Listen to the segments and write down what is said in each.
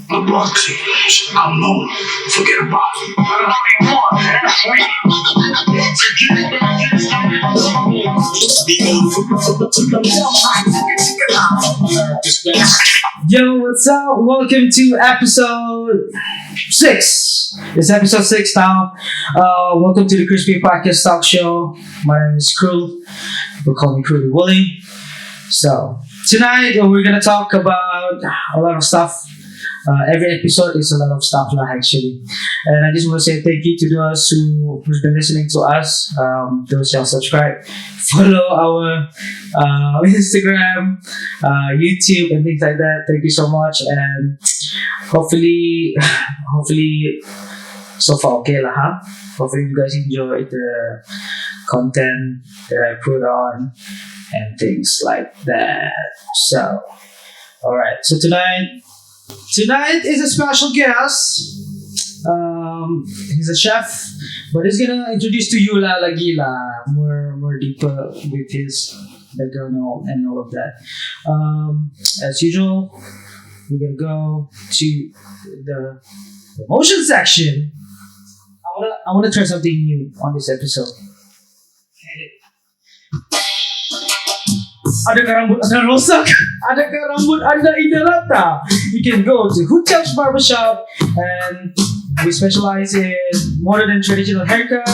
LeBron James, I'm lonely. Forget about it. Yo, what's up? Welcome to episode 6. It's episode 6 now. Welcome to the Crispy Podcast Talk Show. My name is Crew. People call me Crew the Woolly. So, tonight we're gonna talk about a lot of stuff. Every episode is a lot of stuff lah actually. And I just want to say thank you to those who's been listening to us. Those who have subscribed, follow our Instagram, YouTube and things like that. Thank you so much, and hopefully so far okay lah, huh? Hopefully you guys enjoy the content that I put on and things like that. So, alright. So tonight is a special guest. He's a chef, but he's gonna introduce to you lagi more deeper with his background and all of that. As usual, we're gonna go to the promotion section. I wanna try something new on this episode. Adakah rambut anda rosak? Adakah rambut anda indah rata? You can go to Hootchap's Barbershop, and we specialize in modern and traditional haircut.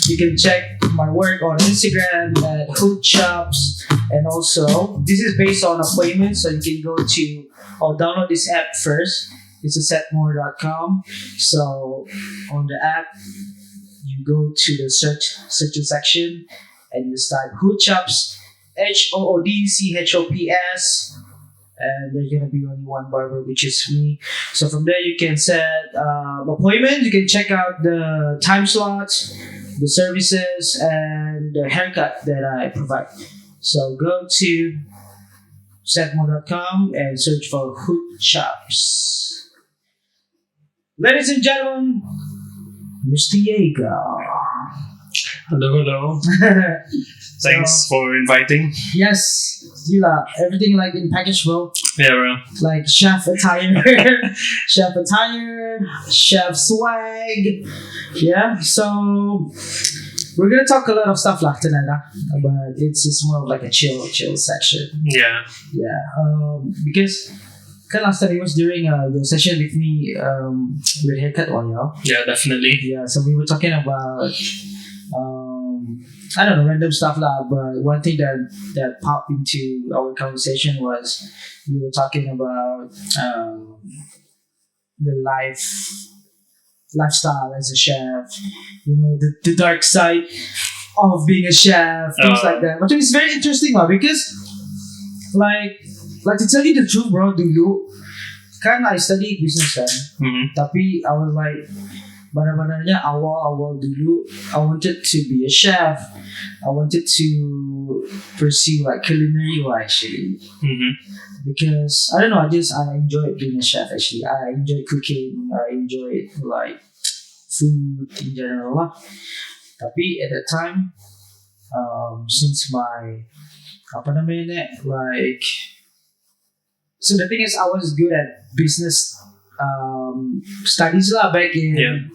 You can check my work on Instagram at Hootchaps, and also this is based on appointments, so you can go to or download this app first. It's a setmore.com. So on the app, you go to the search section and you type Hootchaps. HOODCHOPS, and there's gonna be only one barber, which is me. So from there you can set appointments. You can check out the time slots, the services, and the haircut that I provide. So go to setmore.com and search for Hootchaps. Ladies and gentlemen, Mr. Jaeger. Hello. Thanks for inviting. Yes, everything like in package, bro. Yeah, bro. Like chef attire, chef swag. Yeah, so we're gonna talk a lot of stuff like tonight, but it's more of like a chill section. Yeah. Because last time it was during the session with me with haircut one, Yeah, definitely. Yeah, so we were talking about I don't know, random stuff lah. But one thing that popped into our conversation was we were talking about the lifestyle as a chef. You know, the dark side of being a chef, things like that. But it's very interesting lah, because like to tell you the truth, bro, dulu kan I studied business kan. Tapi I was like, benar-benarnya awal dulu I wanted to be a chef. I wanted to pursue like culinary actually. Because I don't know, I enjoyed being a chef actually. I enjoy cooking. I enjoy like food in general lah. Tapi at that time, since my so the thing is I was good at business studies lah back in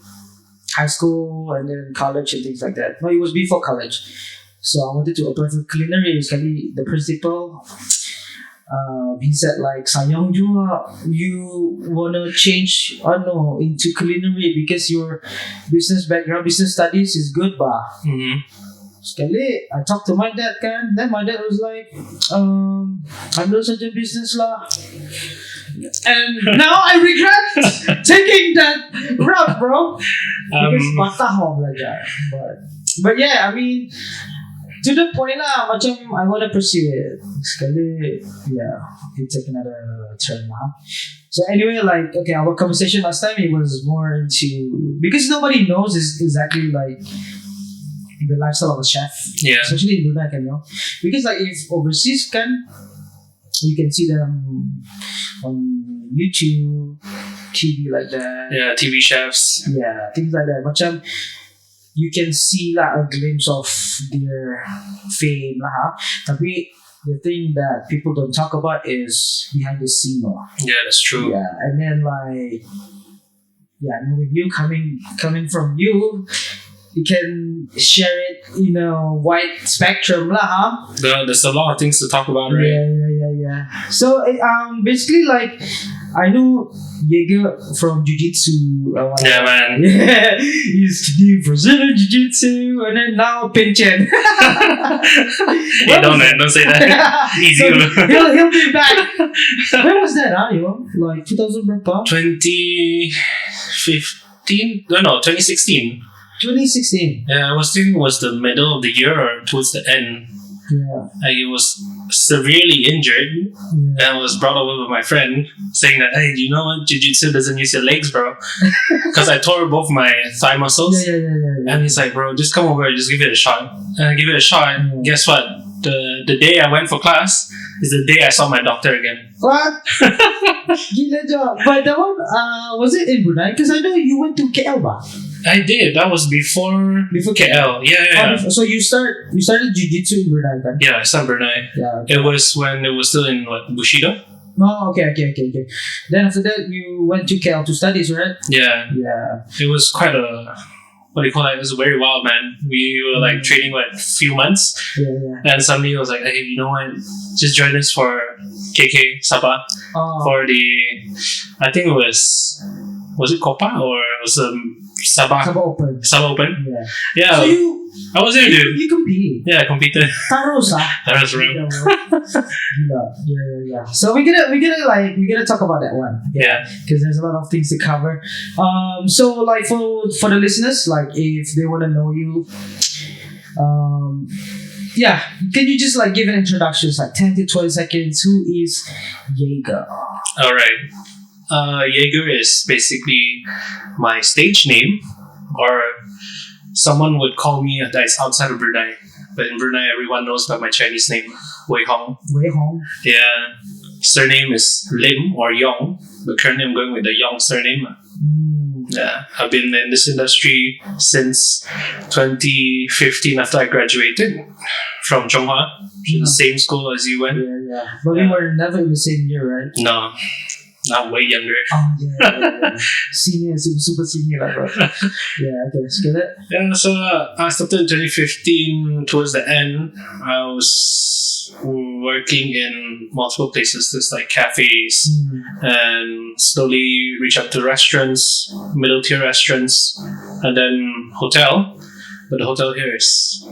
high school and then college and things like that. No, it was before college. So I wanted to apply for culinary. Sekali the principal, he said like, sayang juga you wanna change into culinary because your business background, business studies is good bah. Sekali I talked to my dad kan, then my dad was like, handle saja business lah. And now I regret taking that route, bro. Because patah mau belajar. But yeah, I mean, to the point lah, macam I want to pursue it. Sekali, yeah, it take another turn lah. So anyway, like, okay, our conversation last time, it was more into, because nobody knows exactly like the lifestyle of a chef. Yeah. Especially in Brunei, you know. Because like if overseas kan, you can see them on YouTube, TV like that. Yeah, TV chefs. Yeah, things like that. Macam you can see lah a glimpse of their fame lah. Tapi the thing that people don't talk about is behind the scene. Yeah, that's true. Yeah, and then like, yeah, knowing you coming from you, you can share it in a wide spectrum lah, huh? There's a lot of things to talk about, right? Yeah. So basically like I know Jaeger from Jiu-Jitsu. Yeah, man. Yeah, he used to do Brazilian Jiu-Jitsu and then now Pinchen. Hey, don't say that. Easy. So he'll be back. When was that, yo? Like 2000 berapa? 2015? No, 2016. 2016. Yeah, I was thinking it was the middle of the year or towards the end. Yeah. I was severely injured and I was brought over with my friend saying that, hey, do you know what? Jiu-Jitsu doesn't use your legs, bro. Because I tore both my thigh muscles. Yeah. And he's like, bro, just come over and just give it a shot. And I give it a shot. And guess what? The day I went for class is the day I saw my doctor again. What? Gila job. But that one, was it in Brunei? Because I know you went to KL, ba? I did. That was before KL. Yeah. So you started Jiu-Jitsu in Brunei, kan? Yeah, I started Brunei. Yeah. It was when it was still in Bushido. Oh, okay. Then after that, you went to KL to studies, right? Yeah. Yeah. It was quite a, what do you call it? It was very wild, man. We were like training a few months. Yeah. And somebody was like, hey, you know what? Just join us for KK Sabah. Oh. For the, I think it was it Copa or it was Sabah Open. Sabah Open? Yeah. Yeah. So I was there, dude. you compete. Yeah, I competed. Taros, ah. That was real. Yeah. So we're gonna talk about that one. Yeah. Because there's a lot of things to cover. So like for the listeners, like if they want to know you, yeah, can you just like give an introduction, like 10 to 20 seconds? Who is Jaeger? All right. Jaeger is basically my stage name, or someone would call me that is outside of Brunei. But in Brunei, everyone knows by my Chinese name, Wei Hong. Wei Hong. Yeah. Surname is Lim or Yong, but currently I'm going with the Yong surname. Yeah. I've been in this industry since 2015 after I graduated from Chonghua, which is the same school as you went. Yeah. But we were never in the same year, right? No. I'm way younger. Oh, yeah. Senior, super senior, like, bro. Yeah, okay, let's get it. Yeah, so I started in 2015. Towards the end, I was working in multiple places, just like cafes, and slowly reach up to restaurants, middle tier restaurants, and then hotel. But the hotel here is,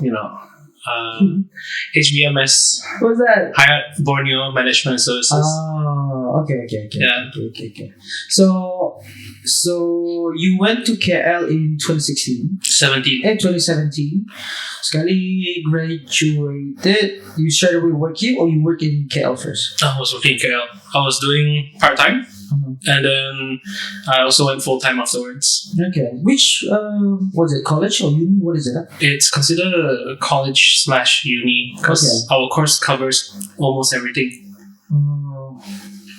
HBMS. What's that? Hyatt Borneo Management Services. Oh, okay. Yeah. Okay. So you went to KL in 2016. 2017. Sekali graduated, you straight away work here or you work in KL first? I was working in KL. I was doing part-time. And then I also went full-time afterwards. Okay. Which, was it college or uni? What is it? It's considered a college/uni because our course covers almost everything.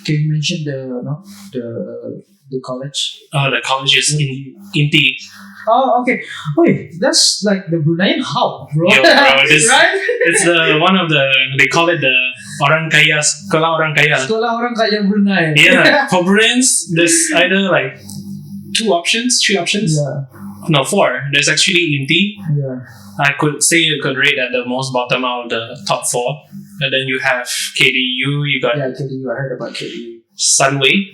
Can you mention the college? The college is in Inti. Oh, okay. Wait, that's like the Bruneian hub, bro. Yo, bro, right? It's one of the, they call it the Orang Kaya, Sekolah Orang Kaya. Sekolah Orang Kaya Brunei. Yeah, for Bruneians, there's either like 3 options. Yeah. No, 4. There's actually Inti. Yeah. I could say you could rate at the most bottom out of the top 4. And then you have KDU, you got KDU, I heard about KDU. Sunway,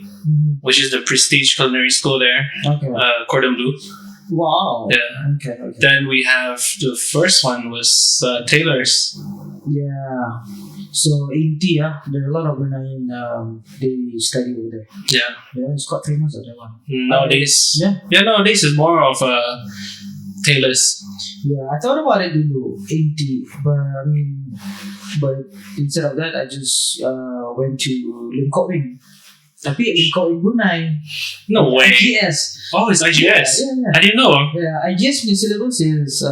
which is the prestige culinary school there. Okay. Cordon Bleu. Wow. Yeah. Okay. Then we have the first one was Taylor's. Yeah. So Inti, there are a lot of Bruneian, they study over there. Yeah. Yeah, it's quite famous that one. Nowadays. Yeah. Nowadays it's more of Taylor's. Yeah, I thought about it dulu, Inti, but instead of that, I just went to Lim Kok Wing. Tapi Lim Kok Wing Brunei. No way. IGS. Oh, it's IGS. Yeah. I didn't know. Yeah, IGS punya syllabus is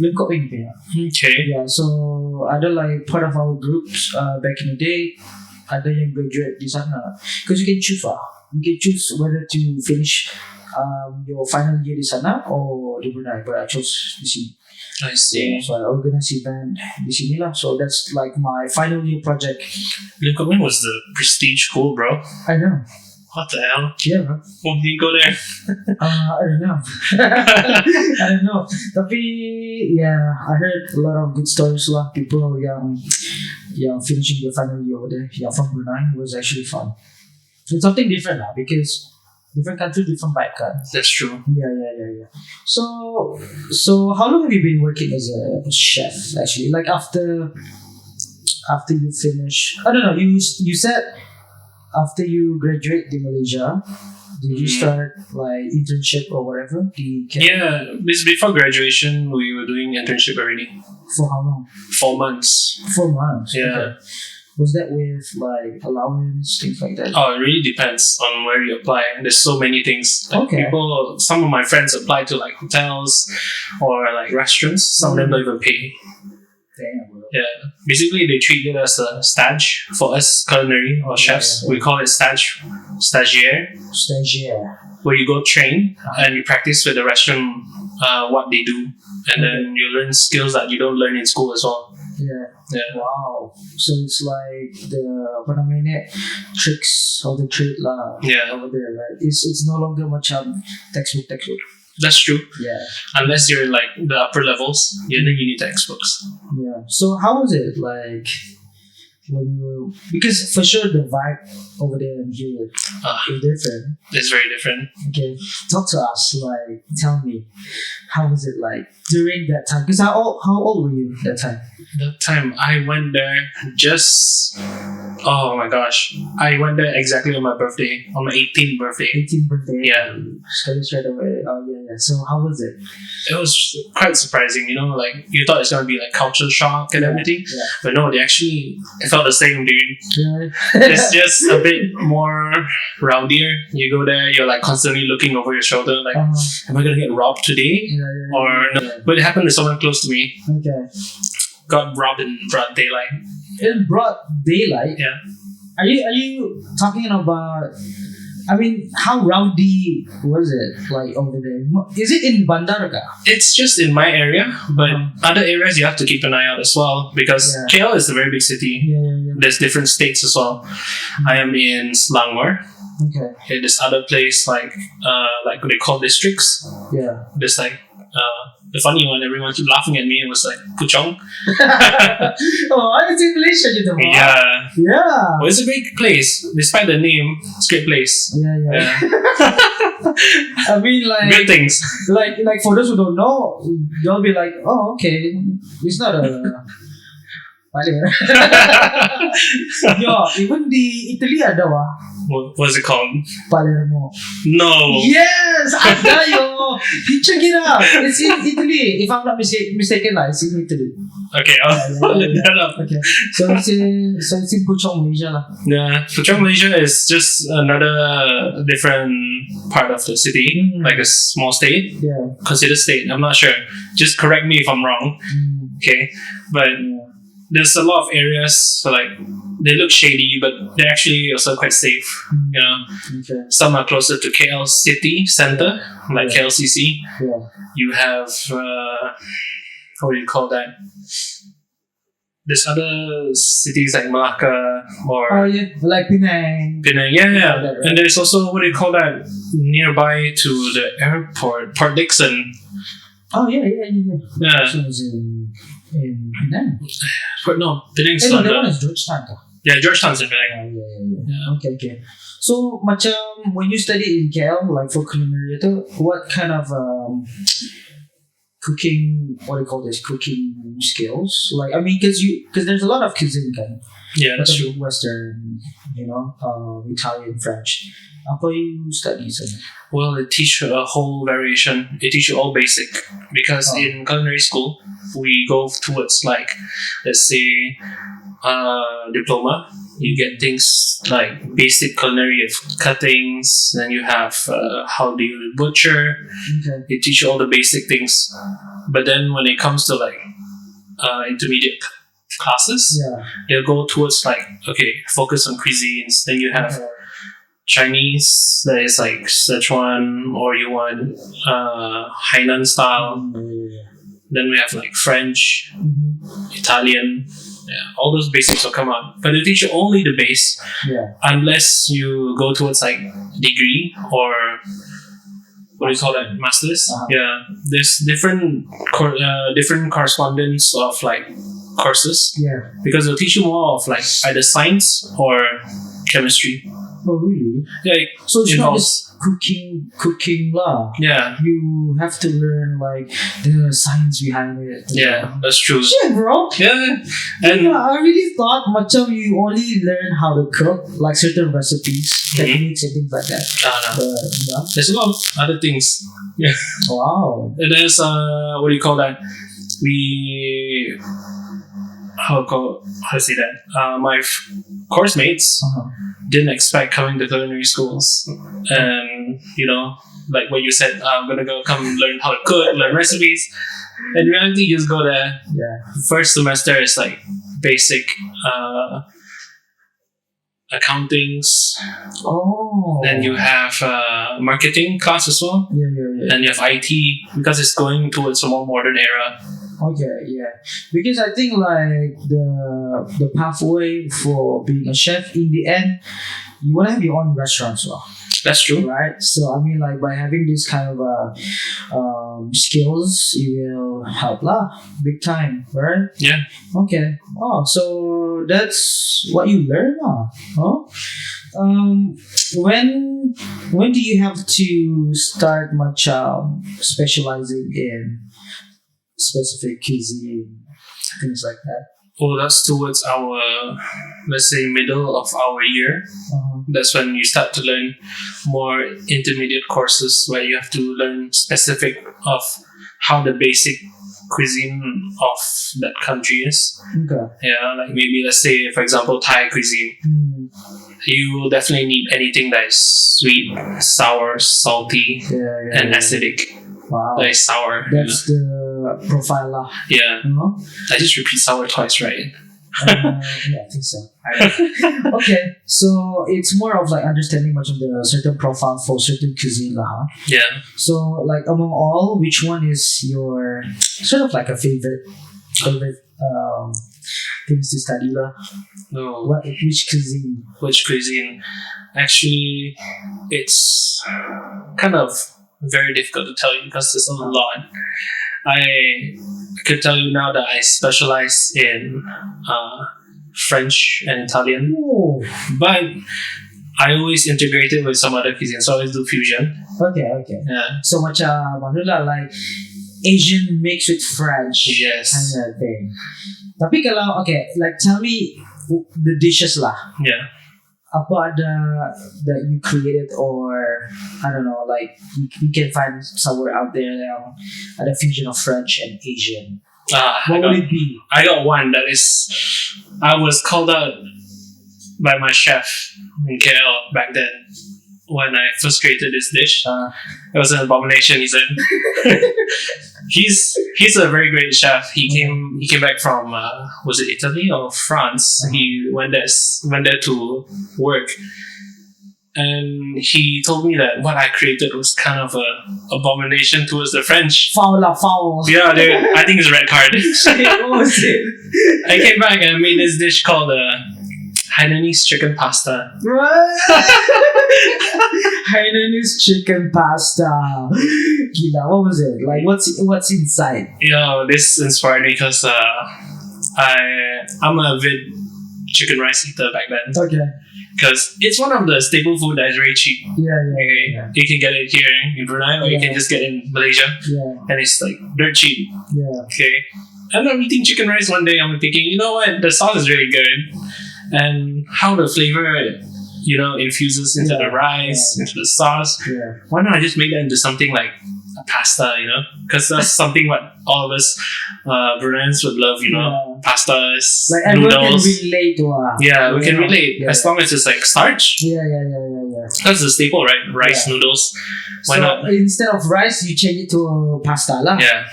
Lim Kok Wing. Okay. Yeah, so ada like part of our groups back in the day, ada yang graduate di sana. Because you can choose You can choose whether to finish your final year di sana or di Brunei, but I chose di sini. I see. So I organize event di sini lah. So that's like my final year project. Lim Kok Min was the prestige school, bro. I know. What the hell? Yeah, bro. Why did you go there? I don't know. I don't know. Tapi yeah, I heard a lot of good stories lah. People yang finishing their final year over there, yang from Brunei, was actually fun. It's something different lah because different country, different vibe kan. That's true. Yeah. So how long have you been working as a chef actually? Like after you finish, I don't know. You said after you graduate in Malaysia, did you start like internship or whatever? Yeah, before graduation, we were doing internship already. For how long? 4 months. 4 months. Yeah. Okay. Was that with like allowance, things like that? Oh, it really depends on where you apply. There's so many things. Like Okay. Some of my friends apply to like hotels or like restaurants. Some of them don't even pay. Damn, bro. Yeah, basically they treat it as a stage for us culinary or chefs. Yeah. We call it stagiaire, Stagiaire. where you go train and you practice with the restaurant what they do, and then you learn skills that you don't learn in school as well. Yeah. Yeah. Wow. So it's like the apa namanya tricks of the trade lah. Yeah. Over there, right? It's no longer macam textbook. That's true. Yeah. Unless you're in like the upper levels, then you need textbooks. Yeah. So how was it like when you, because for sure the vibe over there and here is different. It's very different. Okay, talk to us. Like, tell me, how was it like during that time? Because how old were you that time? That time I went there just, oh my gosh, I went there exactly on my birthday, on my 18th birthday. 18th birthday. Yeah. Straight away. Oh yeah. So how was it? It was quite surprising, like you thought it's gonna be like culture shock and everything, Yeah. but no, it felt the same, dude. Yeah. It's just a bit more rowdier. You go there, you're like constantly looking over your shoulder, like, am I gonna get robbed today? Yeah. Or no? Yeah. But it happened to someone close to me. Okay. Got robbed in broad daylight. In broad daylight. Yeah. Are you talking about? I mean, how rowdy was it like over there? Is it in Bandarga? It's just in my area, but other areas you have to keep an eye out as well, because KL is a very big city. Yeah. There's different states as well. I am in Selangor. Okay. This other place like they call districts. Yeah. There's like the funny one, everyone keep laughing at me. It was like Puchong. Oh, it's in Malaysia, you know. Yeah. Yeah. Well, it's a great place. Despite the name, it's a great place. Yeah. I mean, like Good things. like for those who don't know, they'll be like, oh, okay, it's not a. Yo, even di Italy ada wah. What's it called? Palermo. No. Yes, ada yo. Check it out. It's in Italy. If I'm not mistaken, lah, it's in Italy. Okay, I'll look that up. Okay, so it's in Puchong, Malaysia lah. Yeah, Puchong, Malaysia is just another different part of the city, like a small state. Yeah. Considered state. I'm not sure. Just correct me if I'm wrong. Okay, but there's a lot of areas so like they look shady, but they're actually also quite safe. Okay. Some are closer to KL city center, like KLCC. Yeah. You have what do you call that? There's other cities like Malacca or Oh yeah, like Penang. Penang. Yeah. That, right? And there's also what do you call that? Nearby to the airport, Port Dickson. Oh yeah. Yeah. So it's in Penang. But no, Penang's No, not that one the. is Georgetown. Kah? Yeah, Georgetown's in Penang. Yeah. Okay. So, macam when you study in KL, like for culinary, what kind of cooking? What do you call this? Cooking skills? Like, I mean, because there's a lot of cuisine, kan? Yeah, that's true. Western, Italian, French. Apa you study sana? Well, they teach a whole variation. They teach you all basic because in culinary school we go towards like, let's say, diploma. You get things like basic culinary of cuttings. Then you have how do you butcher. Okay. They teach you all the basic things. But then when it comes to like intermediate classes, they'll go towards like, okay, focus on cuisines. Then you have Chinese, that is like Sichuan, or you want Hainan style. Then we have like French, Mm-hmm. Italian. Yeah, all those basics will come out. But they teach you only the base, Yeah. unless you go towards like degree or what do you call that, masters. Uh-huh. Yeah, there's different correspondence of like courses, Yeah. because they'll teach you more of like either science or chemistry. Oh, really? Yeah, So it's not involves- just cooking lah. yeah, You have to learn like the science behind it. yeah, that's true. Shit, bro. Yeah, and Yeah, I really thought macam you only learn how to cook, like certain recipes, techniques, and things like that. no. But yeah. There's a lot of other things. Yeah, Wow. there's what do you call that? We how to say that? My course mates Uh-huh. didn't expect coming to culinary schools, and like what you said, I'm gonna come learn how to cook, learn recipes. In reality, you just go there. Yeah. First semester is like basic accountings. Oh. Then you have marketing class as well. Yeah. And you have IT, because it's going towards a more modern era. Okay, yeah. Because I think like the pathway for being a chef in the end, you wanna have your own restaurant as well. That's true. Right? So I mean like by having this kind of skills, it will help lah, big time, right? Yeah. Okay. Oh, so that's what you learn lah. Huh? When do you have to start much specializing in specific cuisine, things like that? Well, that's towards our, let's say, middle of our year. Uh-huh. That's when you start to learn more intermediate courses where you have to learn specific of how the basic cuisine of that country is. Okay. Yeah, like maybe let's say, for example, Thai cuisine. Mm. You will definitely need anything that is sweet, sour, salty, Yeah. and acidic. Wow. Like sour. That's the profile lah. Yeah. Uh-huh. I just repeat sour twice, right? Yeah, I think so. Okay, so it's more of like understanding much of the certain profile for certain cuisine lah. Huh? Yeah. So like among all, which one is your sort of like a favorite things to study lah? No. Which cuisine? Which cuisine? Actually, it's kind of very difficult to tell you because there's a lot. I could tell you now that I specialize in French and Italian, Oh, but I always integrate it with some other cuisine, so I always do fusion. okay. Yeah. So macam ano lah, like Asian mixed with French Yes. kind of thing. Tapi kalau okay, like tell me the dishes lah. Yeah. Apa ada that you created, or I don't know, like you can find somewhere out there yang ada fusion of French and Asian. What would it be? I got one that is, I was called out by my chef in KL back then when I first created this dish. It was an abomination, he said. He's a very great chef. He came back from was it Italy or France? He went there to work, and he told me that what I created was kind of a abomination towards the French. Foul lah, foul. Yeah, dude, I think it's a red card. What was it? I came back and I made this dish called Hainanese chicken pasta. Hainanese chicken pasta. Gila, what was it? Like, what's inside? This inspired me because I'm a avid chicken rice eater back then. Okay. Because it's one of the staple food that is very cheap. Yeah. You can get it here in Brunei, or you can just get it in Malaysia, Yeah. and it's like dirt cheap. Yeah. Okay, and I'm eating chicken rice one day. I'm thinking, you know what? The sauce is really good, and how the flavor, infuses into the rice, into the sauce. Yeah. Why not I just make that into something like a pasta? Because that's something what all of us Bruneians would love. Yeah. Pastas, Like everyone noodles. can relate to Yeah, we can relate Yeah. as long as it's like starch. Yeah. That's the staple, right? Rice, noodles. Why So not? instead of rice, you change it to pasta lah. Yeah.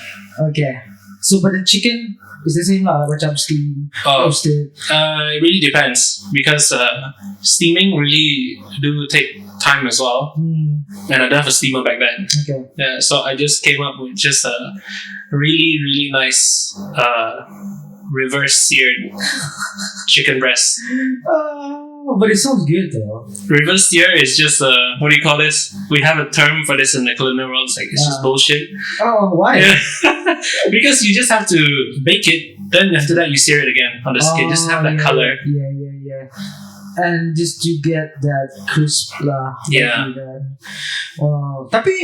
Okay. So but the chicken is the same lah, macam steam, roasted. It really depends because steaming really do take time as well, and I don't have a steamer back then. Okay. Yeah, so I just came up with just really, really nice reverse seared chicken breast. But it sounds good though. Reverse sear is just what do you call this? We have a term for this in the culinary world. It's like it's just bullshit. Oh, why? Yeah. Because you just have to bake it, then after that you sear it again on the skin, just have that color. Yeah. And just to get that crisp lah. Yeah. Tapi,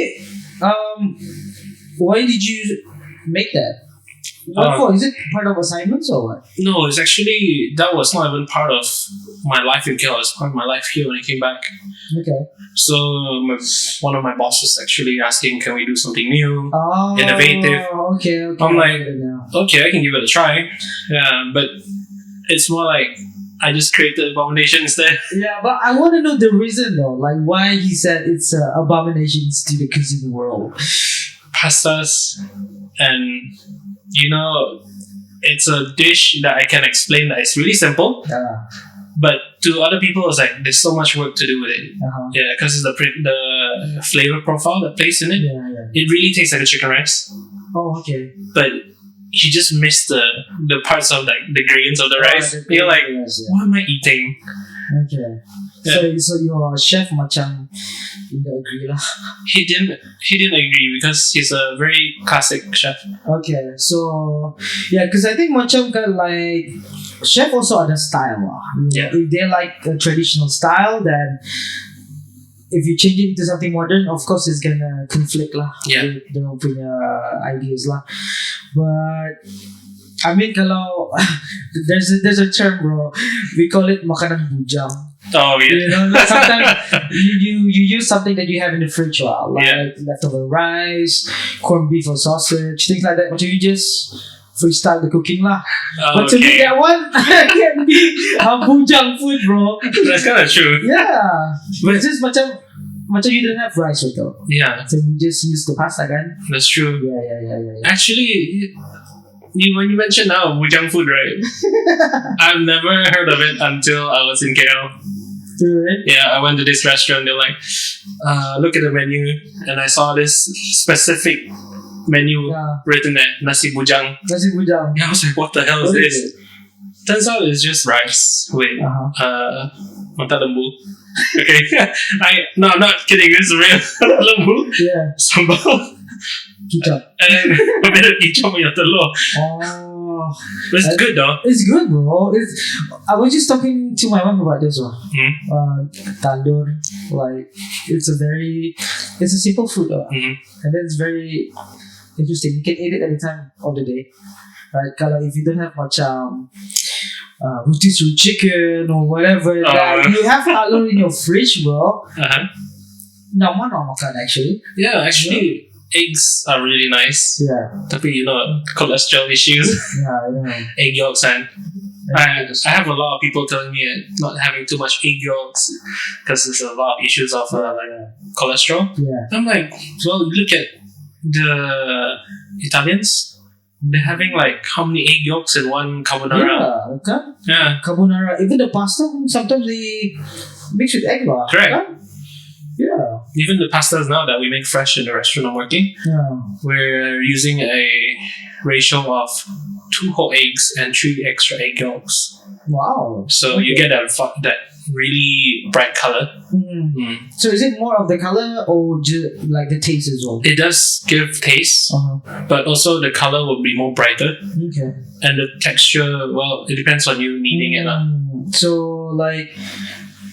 why did you make that? What for? Is it part of assignments or what? No, it's actually that was not even part of my life in KL. It was part of my life here when I came back. Okay. So one of my bosses actually asking, "Can we do something new, innovative?" Okay. I'm like, okay, I can give it a try. Yeah, but it's more like I just created abomination instead. Yeah, but I want to know the reason though, like why he said it's abominations to the cuisine world. Pastas, and it's a dish that I can explain that it's really simple. But to other people, it's like there's so much work to do with it. Yeah, because it's the flavor profile that plays in it. Yeah. It really tastes like a chicken rice. Oh, okay. But you just miss the parts of like the grains of the rice. You're like, what am I eating? Okay. Yeah. So your chef macam didn't agree lah. He didn't agree because he's a very classic chef. Okay, so yeah, because I think macam kan like chef also ada style lah. Yeah. If they like a traditional style, then if you change it into something modern, of course it's gonna conflict lah. Yeah. With their punya ideas lah. But I mean kalau there's a term bro, we call it makanan bujang. Oh yeah. Like sometimes you use something that you have in the fridge like leftover rice, corned beef or sausage, things like that. But you just freestyle the cooking lah. But to me that one can be bujang food, bro. That's kind of true. Yeah, but it's just macam you didn't have rice with it. Yeah. So you just use the pasta kan. That's true. Yeah. Actually, when you mention now bujang food, right? I've never heard of it until I was in KL. Really? Yeah, I went to this restaurant. They're like, look at the menu, and I saw this specific menu written there, nasi bujang. Nasi bujang. Yeah, I was like, what the hell is this? Turns out it's just rice with mata lembu. Okay, I'm not kidding. This is real lembu. Yeah. Sambal. Kicap. And then a bit of kicap with your telur. Oh. But it's good though. It's good, bro. I was just talking to my mom about this one. Tandoor, like it's a simple food, and then it's very interesting. You can eat it any time of the day, right? Kalau if you don't have macam rotisserie chicken or whatever, you have talur in your fridge, bro. Nyaman nak makan actually. Yeah, actually. Eggs are really nice. Yeah. Tapi cholesterol issues. Yeah. Egg yolks and I have a lot of people telling me not having too much egg yolks because there's a lot of issues of cholesterol. Yeah. I'm like, well, look at the Italians. They're having like how many egg yolks in one carbonara? Yeah, okay. Yeah. Carbonara. Even the pasta, sometimes they mix with egg. Correct. Okay? Yeah. Even the pastas now that we make fresh in the restaurant I'm working, we're using a ratio of 2 whole eggs and 3 extra egg yolks. Wow. So you get that really bright color. So is it more of the color or just like the taste as well? It does give taste, but also the color will be more brighter. Okay. And the texture, well, it depends on you kneading it. So like,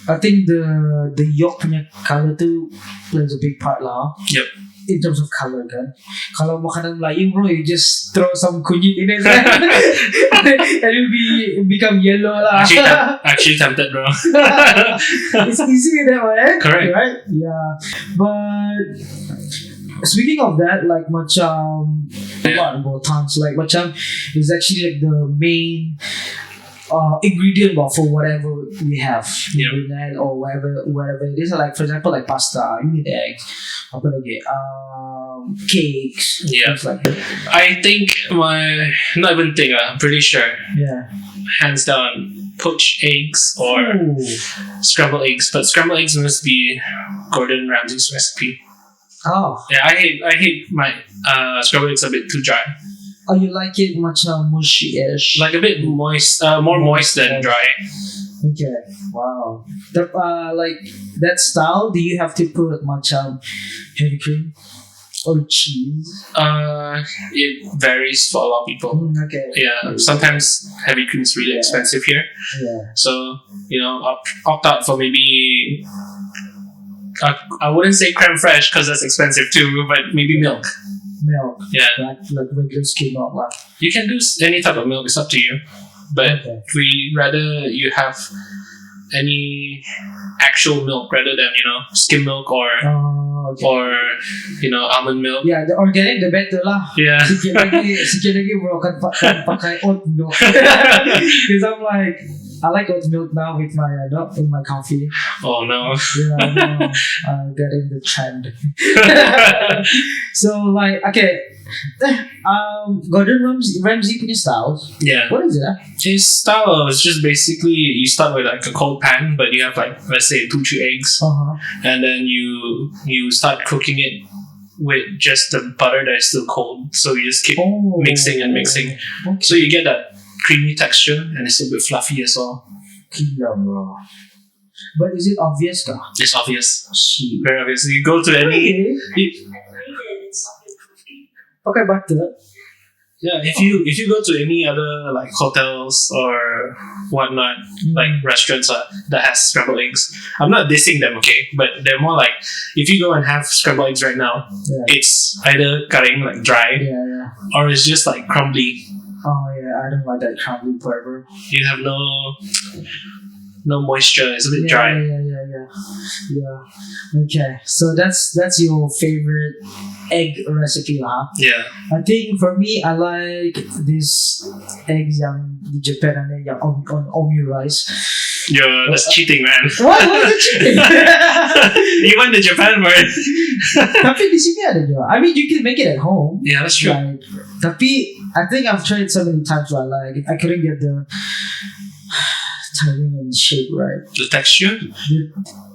I think the yolk punya color tu plays a big part lah. Yep. In terms of color kan. Kalau makanan Melayu bro, you just throw some kunyit in it and it'll become yellow lah. Actually tempted bro. It's easy that way. Correct. Right? Yeah. But speaking of that, like macam like macam is actually like the main ingredient for whatever we have in Brunei or wherever it is. Like for example, like pasta, you need eggs. Apa lagi? Cakes. Things like that. I think I'm pretty sure. Yeah. Hands down, poached eggs or scrambled eggs. But scrambled eggs must be Gordon Ramsay's recipe. Oh. Yeah, I hate my scrambled eggs a bit too dry. Oh, you like it much mushy-ish? like a bit moist, more moist than dry. Okay. Wow. The like that style. Do you have to put much heavy cream or cheese? It varies for a lot of people. Okay. Yeah, sometimes heavy cream is really expensive here, Yeah. so opt out for maybe. I wouldn't say creme fraiche because that's expensive too, but maybe milk. Milk. Yeah, Like regular skim milk lah. you can do any type of milk. It's up to you, but Okay. we rather you have any actual milk rather than skim milk or Oh, okay. almond milk. Yeah, the organic the better lah. Yeah. Sikit lagi bro kan pakai oat milk. Because I'm like, I like oat milk now with my in my coffee. Oh no. Yeah, I know. Getting the trend. So like, okay, Gordon Ramsay punya style. Yeah. What is it? His style is just basically you start with like a cold pan, but you have like let's say 2-3 eggs, and then you start cooking it with just the butter that is still cold. So you just keep mixing and mixing. Okay. So you get that creamy texture and it's a bit fluffy as well. Gila, bro. But is it obvious ka? It's obvious. Shit. Very obvious. You go to any Pakai butter. yeah, if you go to any other like hotels or whatnot, like restaurants that has scrambled eggs, I'm not dissing them, okay, but they're more like if you go and have scrambled eggs right now, it's either cutting like dry Yeah. or it's just like crumbly. Oh yeah, I don't like that crumbly part, bro. You have no moisture. It's a bit dry. Yeah. Okay, so that's your favorite egg recipe lah. Yeah. I think for me, I like this eggs yang di Japan ano, yang on omu rice. Yo, that's cheating, man. Why is it chicken? You went to Japan for it. Tapi di sini ada juga. I mean, you can make it at home. Yeah, that's true. Like, tapi I think I've tried so many times, but like I couldn't get the timing and shape right. The texture?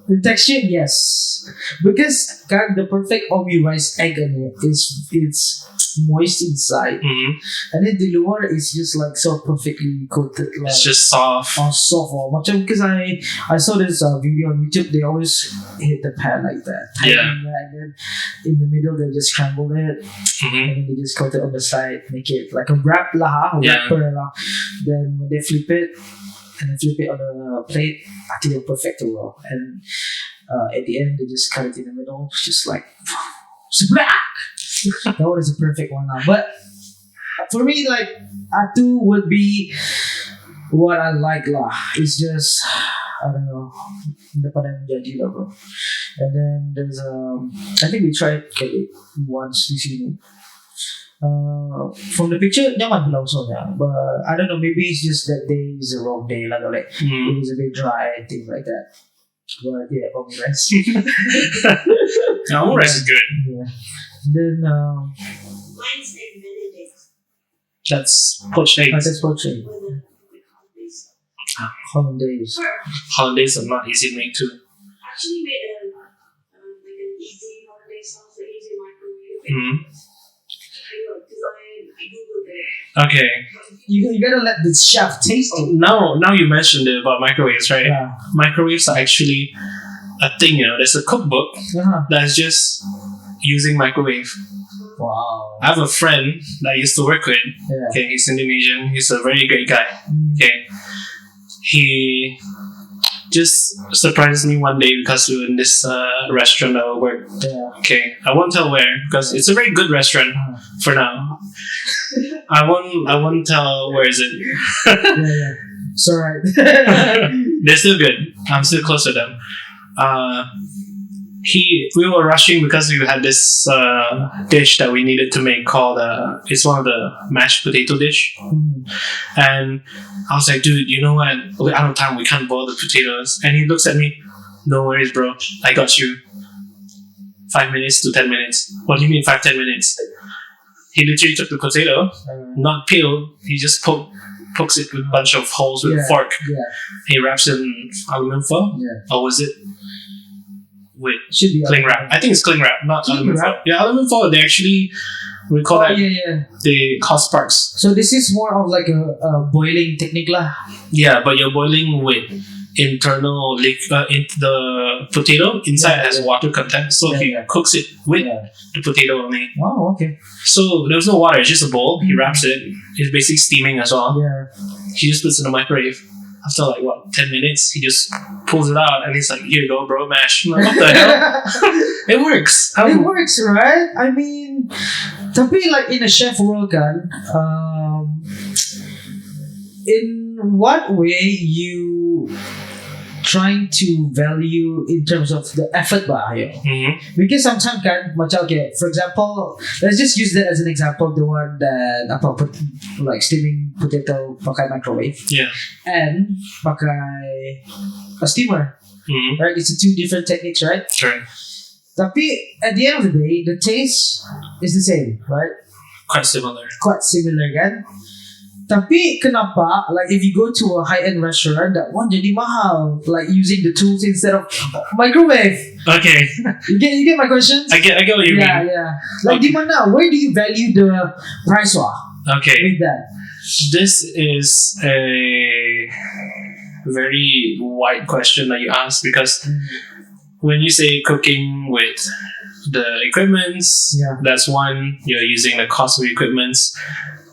The texture, yes, because kan the perfect omu rice egg in it is it's moist inside, and then the luar is just like so perfectly coated. Like, It's just soft. soft. Macam because I saw this video on YouTube. They always hit the pan like that, and then in the middle they just scramble it, and then they just coat it on the side, make it like a wrap lah, wrapper lah. Then when they flip it. And then flip it on a plate, I think they're perfect well. And at the end, they just cut it in the middle. It's just like, that was a perfect one now. But for me, like, atu would be what I like lah. It's just, I don't know, dapat menjadi lah bro. And then there's, I think we tried it once di sini. From the picture, nyaman pula usahanya. But I don't know, maybe it's just that day is the wrong day, like it was a bit dry and things like that. But yeah, omu rice. Omu rice is good. Yeah. Then Mine's egg benedict. That's poached eggs. that's poaching. Hollandaise. Hollandaise are not easy to make too. Actually made like an easy holiday sauce, an easy microwave. Because I googled it. Okay. You gotta let the chef taste it. Now you mentioned it about microwaves, right? Yeah. Microwaves are actually a thing, there's a cookbook that's just using microwave. Wow. I have a friend that I used to work with. Yeah. Okay, he's Indonesian. He's a very great guy. Okay. He just surprised me one day because we were in this restaurant that I work. Yeah. Okay, I won't tell where because it's a very good restaurant for now. I won't tell where is it. Yeah. It's alright. They're still good. I'm still close to them. We were rushing because we had this dish that we needed to make called it's one of the mashed potato dish, and I was like, dude, you know what? We're out of time. We can't boil the potatoes. And he looks at me. No worries, bro. I got you. 5 minutes to 10 minutes. What do you mean 5-10 minutes? He literally took the potato, not peeled. He just pokes it with a bunch of holes with a fork. Yeah. He wraps it in aluminum foil. Yeah. Or was it with Should be cling wrap? I think it's cling wrap, not Cling aluminum wrap? foil. Yeah, aluminum foil. They actually We call that yeah. the hot sparks. So this is more of like a boiling technique lah. Yeah, but you're boiling with internal in the potato inside Yeah, has yeah. water content, so he Yeah. cooks it with Yeah. the potato only. Wow, okay. So there's no water, it's just a bowl. He wraps it. It's basically steaming as well. Yeah. He just puts it in the microwave. After like 10 minutes, he just pulls it out and he's like, "Here you go, bro, mash." I'm like, what the hell? It works. It works, right? I mean, tapi like in a chef world kan, in what way you trying to value in terms of the effort ba ayo? Mhm. Because sometimes kan, macam okay, for example, let's just use that as an example, the one that like steaming potato pakai microwave Yeah. and pakai a steamer, Mhm. right? It's two different techniques, right? Correct. Tapi at the end of the day, the taste is the same, right? Quite similar. Quite similar kan? Tapi kenapa, like if you go to a high-end restaurant, that one jadi mahal, like using the tools instead of microwave. Okay. You get my questions? I get what you Yeah, mean. yeah. Like di mana? Where do you value the price wah Okay. with that? This is a very wide question that you ask because when you say cooking with the equipments, Yeah. that's one, you're using the cost of equipments.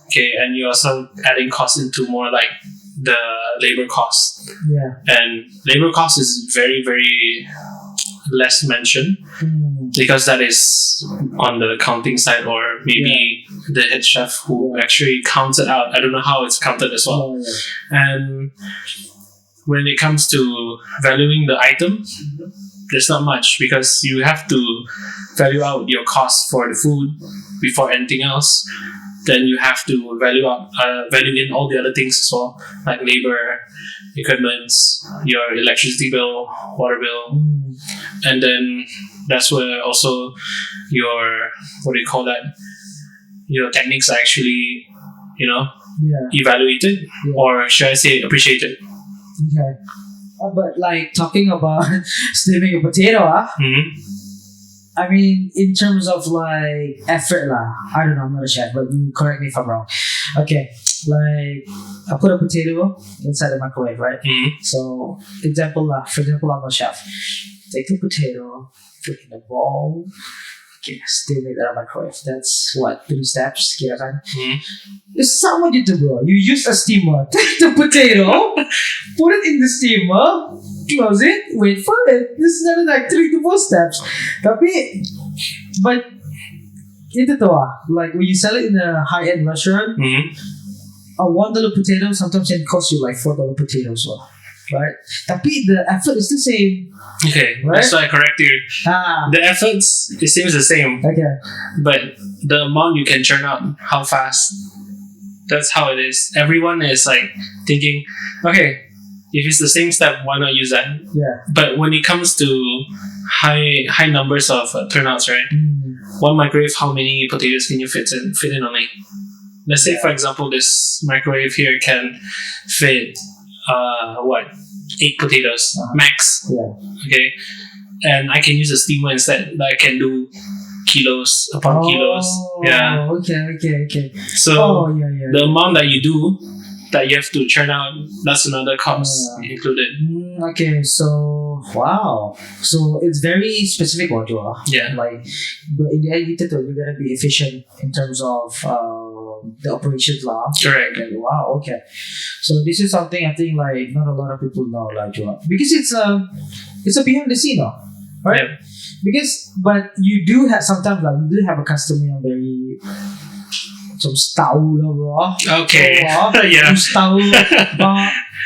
Okay, and you're also adding cost into more like the labor cost. Yeah. And labor cost is very, very less mentioned Mm. because that is on the accounting side or maybe the head chef who actually counts it out. I don't know how it's counted as well. Yeah. And when it comes to valuing the item, there's not much because you have to value out your cost for the food before anything else. Then you have to value in all the other things as well, like labor, equipments, your electricity bill, water bill, Mm. and then that's where also your your techniques are actually Yeah. evaluated, or should I say appreciated. Okay. But like talking about steaming a potato, Mhm. I mean, in terms of like effort lah, I don't know, I'm not a chef, but you correct me if I'm wrong. Okay, like I put a potato inside the microwave, right? Mhm. So for example, I'm a chef. Take the potato, put it in a bowl, okay, steam it in the microwave. That's what 3 steps, kira kan? Mhm. It's sama gitu bro. You use a steamer, take the potato, put it in the steamer, close it, wait for it. This is another like 3 to 4 steps. But itu tuh like when you sell it in a high-end restaurant, Mhm. a $1 potato sometimes can cost you like $4 potatoes, right? Tapi the effort is the same. Okay, Right? that's why I correct you. The efforts, it seems the same, Okay. but the amount you can churn out, how fast, that's how it is. Everyone is like thinking, okay, if it's the same step, why not use that? Yeah. But when it comes to high numbers of turnouts, right? Mm. One microwave, how many potatoes can you fit in on it? Let's say, for example, this microwave here can fit 8 potatoes max. Yeah. Okay, and I can use a steamer instead. That I can do kilos upon kilos. Yeah. Okay. So Yeah. the amount that you do, that you have to churn out, that's another cost included. Okay, so wow. So it's very specific what you are. Yeah. Like, but in the end, you gotta be efficient in terms of the operations law. Correct. Like, wow. Okay. So this is something I think like not a lot of people know like because it's a behind the scene, right? Yeah. Because but you do have sometimes like you do have a customer yang very macam tahu lah bro. Okay. Yeah. Terus tahu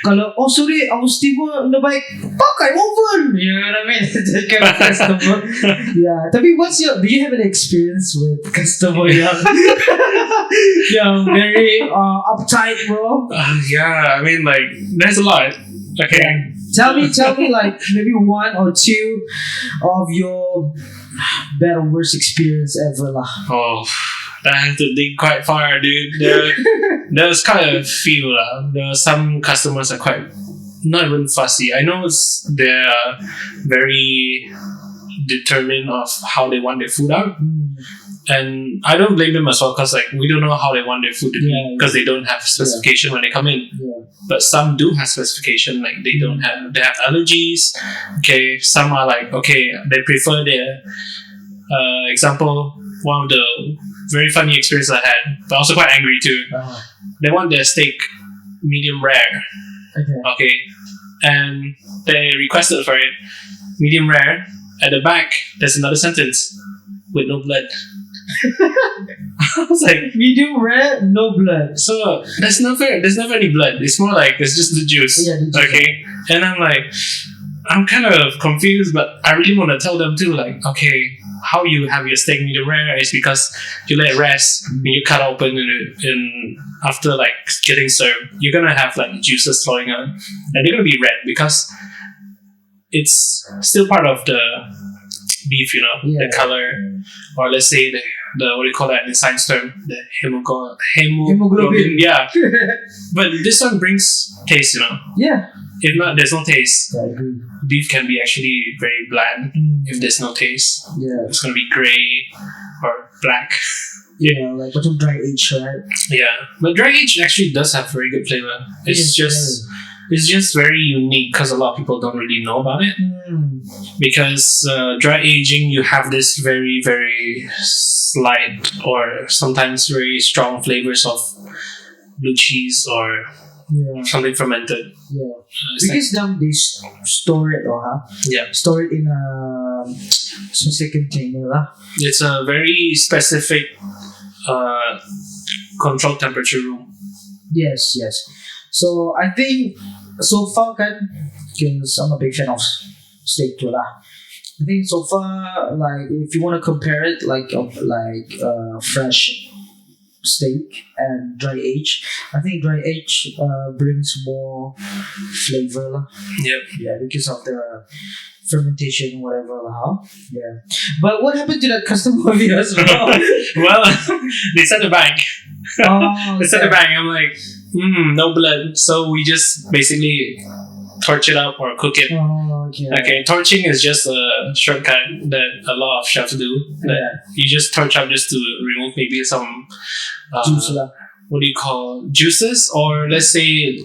kalau sorry our steamer na baik pakai oven. You know what I mean? That kind of customer. Yeah. Tapi do you have an experience with customer yang very uptight bro? Yeah, I mean like there's a lot. Okay. Yeah. Tell me like maybe 1 or 2 of your bad or worst experience ever lah. Oh, I have to dig quite far, dude. There's quite a few lah. There are some customers are quite not even fussy. I know they're very determined of how they want their food out. And I don't blame them as well because like we don't know how they want their food to be because they don't have specification when they come in. Yeah. But some do have specification, like they have allergies. Okay, some are like okay, they prefer their example. One of the very funny experiences I had, but also quite angry too. They want their steak medium rare. Okay, and they requested for it medium rare. At the back, there's another sentence with no blood. I was like, medium rare, no blood. So there's never any blood. It's more like it's just the juice. Yeah, the juice. Okay, and I'm like, I'm kind of confused, but I really want to tell them too. Like, okay, how you have your steak medium rare is because you let it rest when you cut open and after like getting served, you're gonna have like juices flowing out, and they're gonna be red because it's still part of the beef, the color, or let's say the what do you call that in science term, the hemoglobin. Yeah, but this one brings taste, Yeah. If not, there's no taste. I agree. Beef can be actually very bland if there's no taste. Yeah. It's gonna be gray or black. Yeah, like what's dry age, right? Yeah, but dry age actually does have very good flavor. It's just very unique because a lot of people don't really know about it. Because dry aging, you have this very, very slight or sometimes very strong flavors of blue cheese or something fermented. Yeah, because now they store it, store it in a specific container, It's a very specific controlled temperature room. Yes. So I think so far because I'm a big fan of steak too lah. I think so far, like if you want to compare it, like fresh steak and dry age, I think dry age brings more flavor lah. Yep. Yeah, because of the fermentation, whatever lah. Yeah. But what happened to that customer of yours? Well, they sent it back. Oh, they sent it back. I'm like, no blood. So we just basically torch it up or cook it. Oh, Okay, torching is just a shortcut that a lot of chefs do. You just torch up just to remove maybe some juice lah. What do you call juices or let's say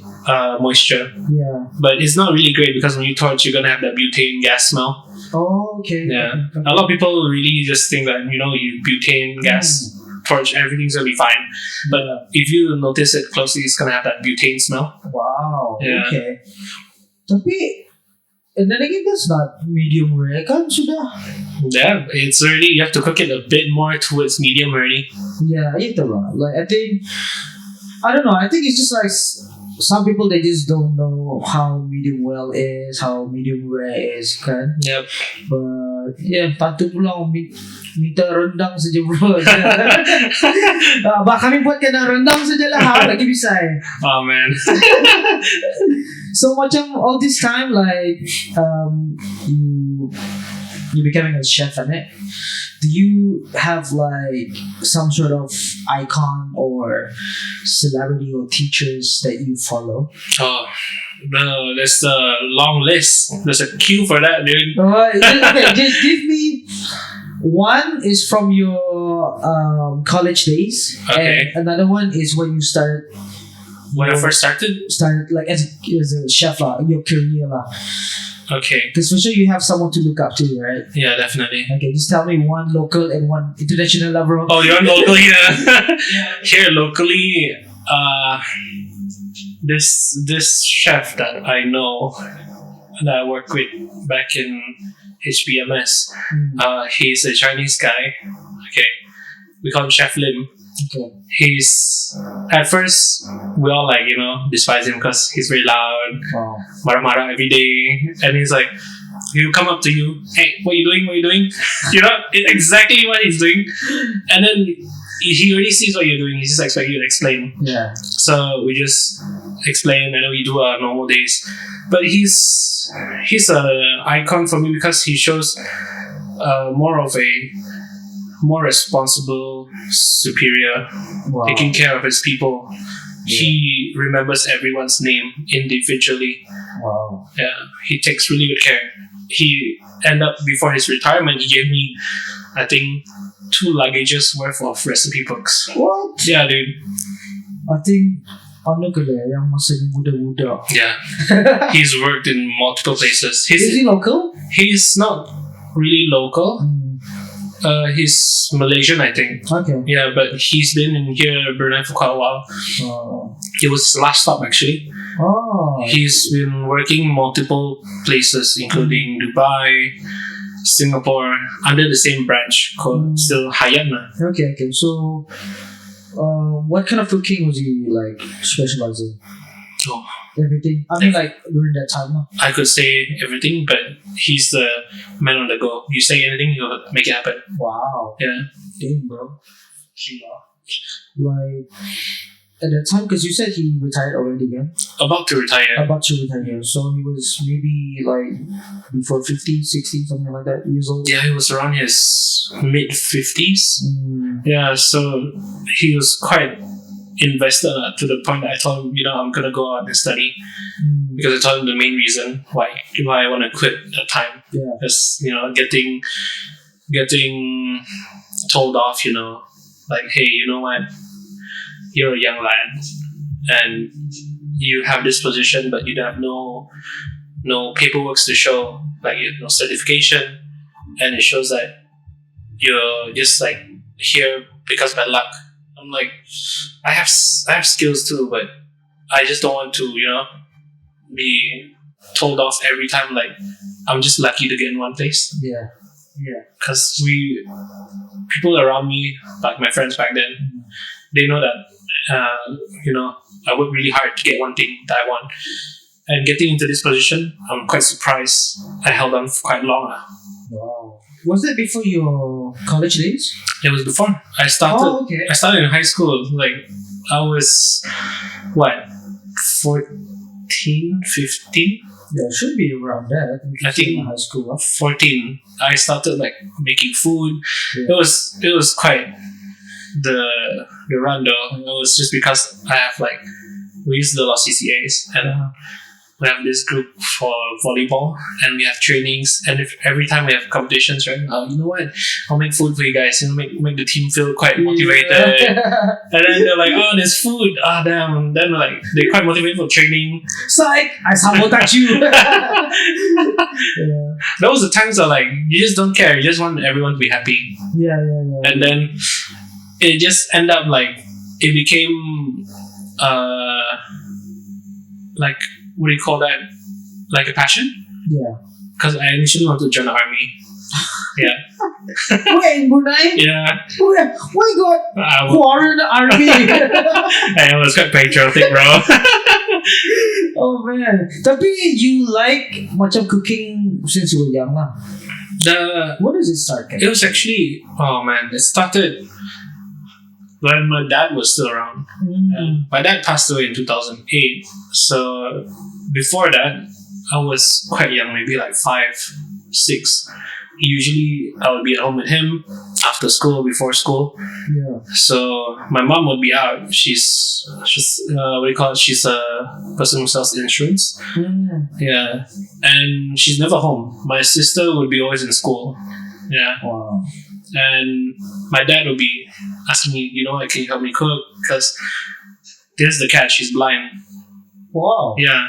moisture. Yeah. But it's not really great because when you torch, you're gonna have that butane gas smell. Oh, okay. Yeah. Okay. A lot of people really just think that you butane gas torch, everything's gonna be fine. But if you notice it closely, it's gonna have that butane smell. Wow. Yeah. Okay. Tapi, and then again, that's not medium rare kan sudah. Yeah, it's really, you have to cook it a bit more towards medium already. Yeah, itu lah. Like I think, I don't know. I think it's just like some people they just don't know how medium well is, how medium rare is kan. Yep. But yeah, patut pulang minta rendang saja bro. Kami buat kena rendang saja lah, lagi bisa. Oh man. So macam all this time, like you becoming a chef, and do you have like some sort of icon or celebrity or teachers that you follow? Oh, no, there's a long list. There's a queue for that, dude. Okay, just give me one is from your college days, Okay. and another one is when you started. When I first started? Started like as a chef lah, your career lah. Okay. Because for sure you have someone to look up to, right? Yeah, definitely. Okay, just tell me one local and one international lah, bro. Oh, you're local here. Here locally, this chef that I know that I work with back in HBMS, he's a Chinese guy. Okay, we call him Chef Lim. Okay. He's at first we all like despise him because he's very loud, marah-marah every day, and he's like he'll come up to you, hey, what are you doing? Exactly what he's doing, and then he already sees what you're doing. He just expects you to explain. Yeah. So we just explain, and then we do our normal days. But he's an icon for me because he shows more of a more responsible superior, taking care of his people. He remembers everyone's name individually. Wow. Yeah, he takes really good care. He ended up before his retirement, he gave me, I think, 2 luggages worth of recipe books. What? Yeah, dude. I think ano ka yang masa muda-muda. Yeah. He's worked in multiple places. Is he local? He's not really local. Mm. He's Malaysian, I think. Okay. Yeah, but he's been in here, Brunei, for quite a while. Oh. It was his last stop, actually. Oh. He's been working multiple places, including Dubai, Singapore, under the same branch called still Hayat. Okay. So, what kind of cooking was he like specializing? Oh, Everything. I mean, like during that time. I could say everything, but he's the man on the go. You say anything, he'll make it happen. Wow. Yeah. Damn, bro. Like at that time, because you said he retired already again. About to retire. About to retire. So he was maybe like before 50, 60, something like that years old. Yeah, he was around his mid 50s. Mm. Yeah, so he was quite invested to the point that I told him, I'm gonna go out and study, because I told him the main reason why I want to quit at the time. Yeah. Is getting told off, like, hey, you know what, you're a young lad and you have this position, but you have no paperwork to show, like you have no certification, and it shows that you're just like here because by luck. I'm like, I have skills too, but I just don't want to, be told off every time. Like, I'm just lucky to get in one place. Yeah. Because people around me, like my friends back then, they know that, I work really hard to get one thing that I want. And getting into this position, I'm quite surprised I held on for quite long. Wow. Was that before your college days? It was before. I started. Oh, okay. I started in high school. Like, I was, 14, 15? Yeah, it should be around that. I think in high school. 14. I started like making food. Yeah. It was quite the run though. It was just because I have we used to do a lot of CCAs, and we have this group for volleyball, and we have trainings, and every time we have competitions, right? You know what? I'll make food for you guys. Make the team feel quite motivated. And then they're like, oh, there's food. Ah, damn. Then they're quite motivated for training. Psych! I sabotage you. Those are times that you just don't care. You just want everyone to be happy. Yeah. And then it just ended up it became what do you call that? Like a passion? Yeah. Because I initially wanted to join the army. Yeah. Wait, in Brunei? Yeah. Why got foreign army? I was quite patriotic, bro. Oh man. Tapi you like macam cooking since you were young lah. What does it start? It was actually, it started when my dad was still around. My dad passed away in 2008. So before that, I was quite young, maybe 5, 6. Usually I would be at home with him after school, before school. Yeah. So my mom would be out. She's what do you call it? She's a person who sells insurance. Yeah. And she's never home. My sister would be always in school. Yeah. Wow. And my dad would be asking me, can you help me cook? Because there's the catch, he's blind. Wow. Yeah.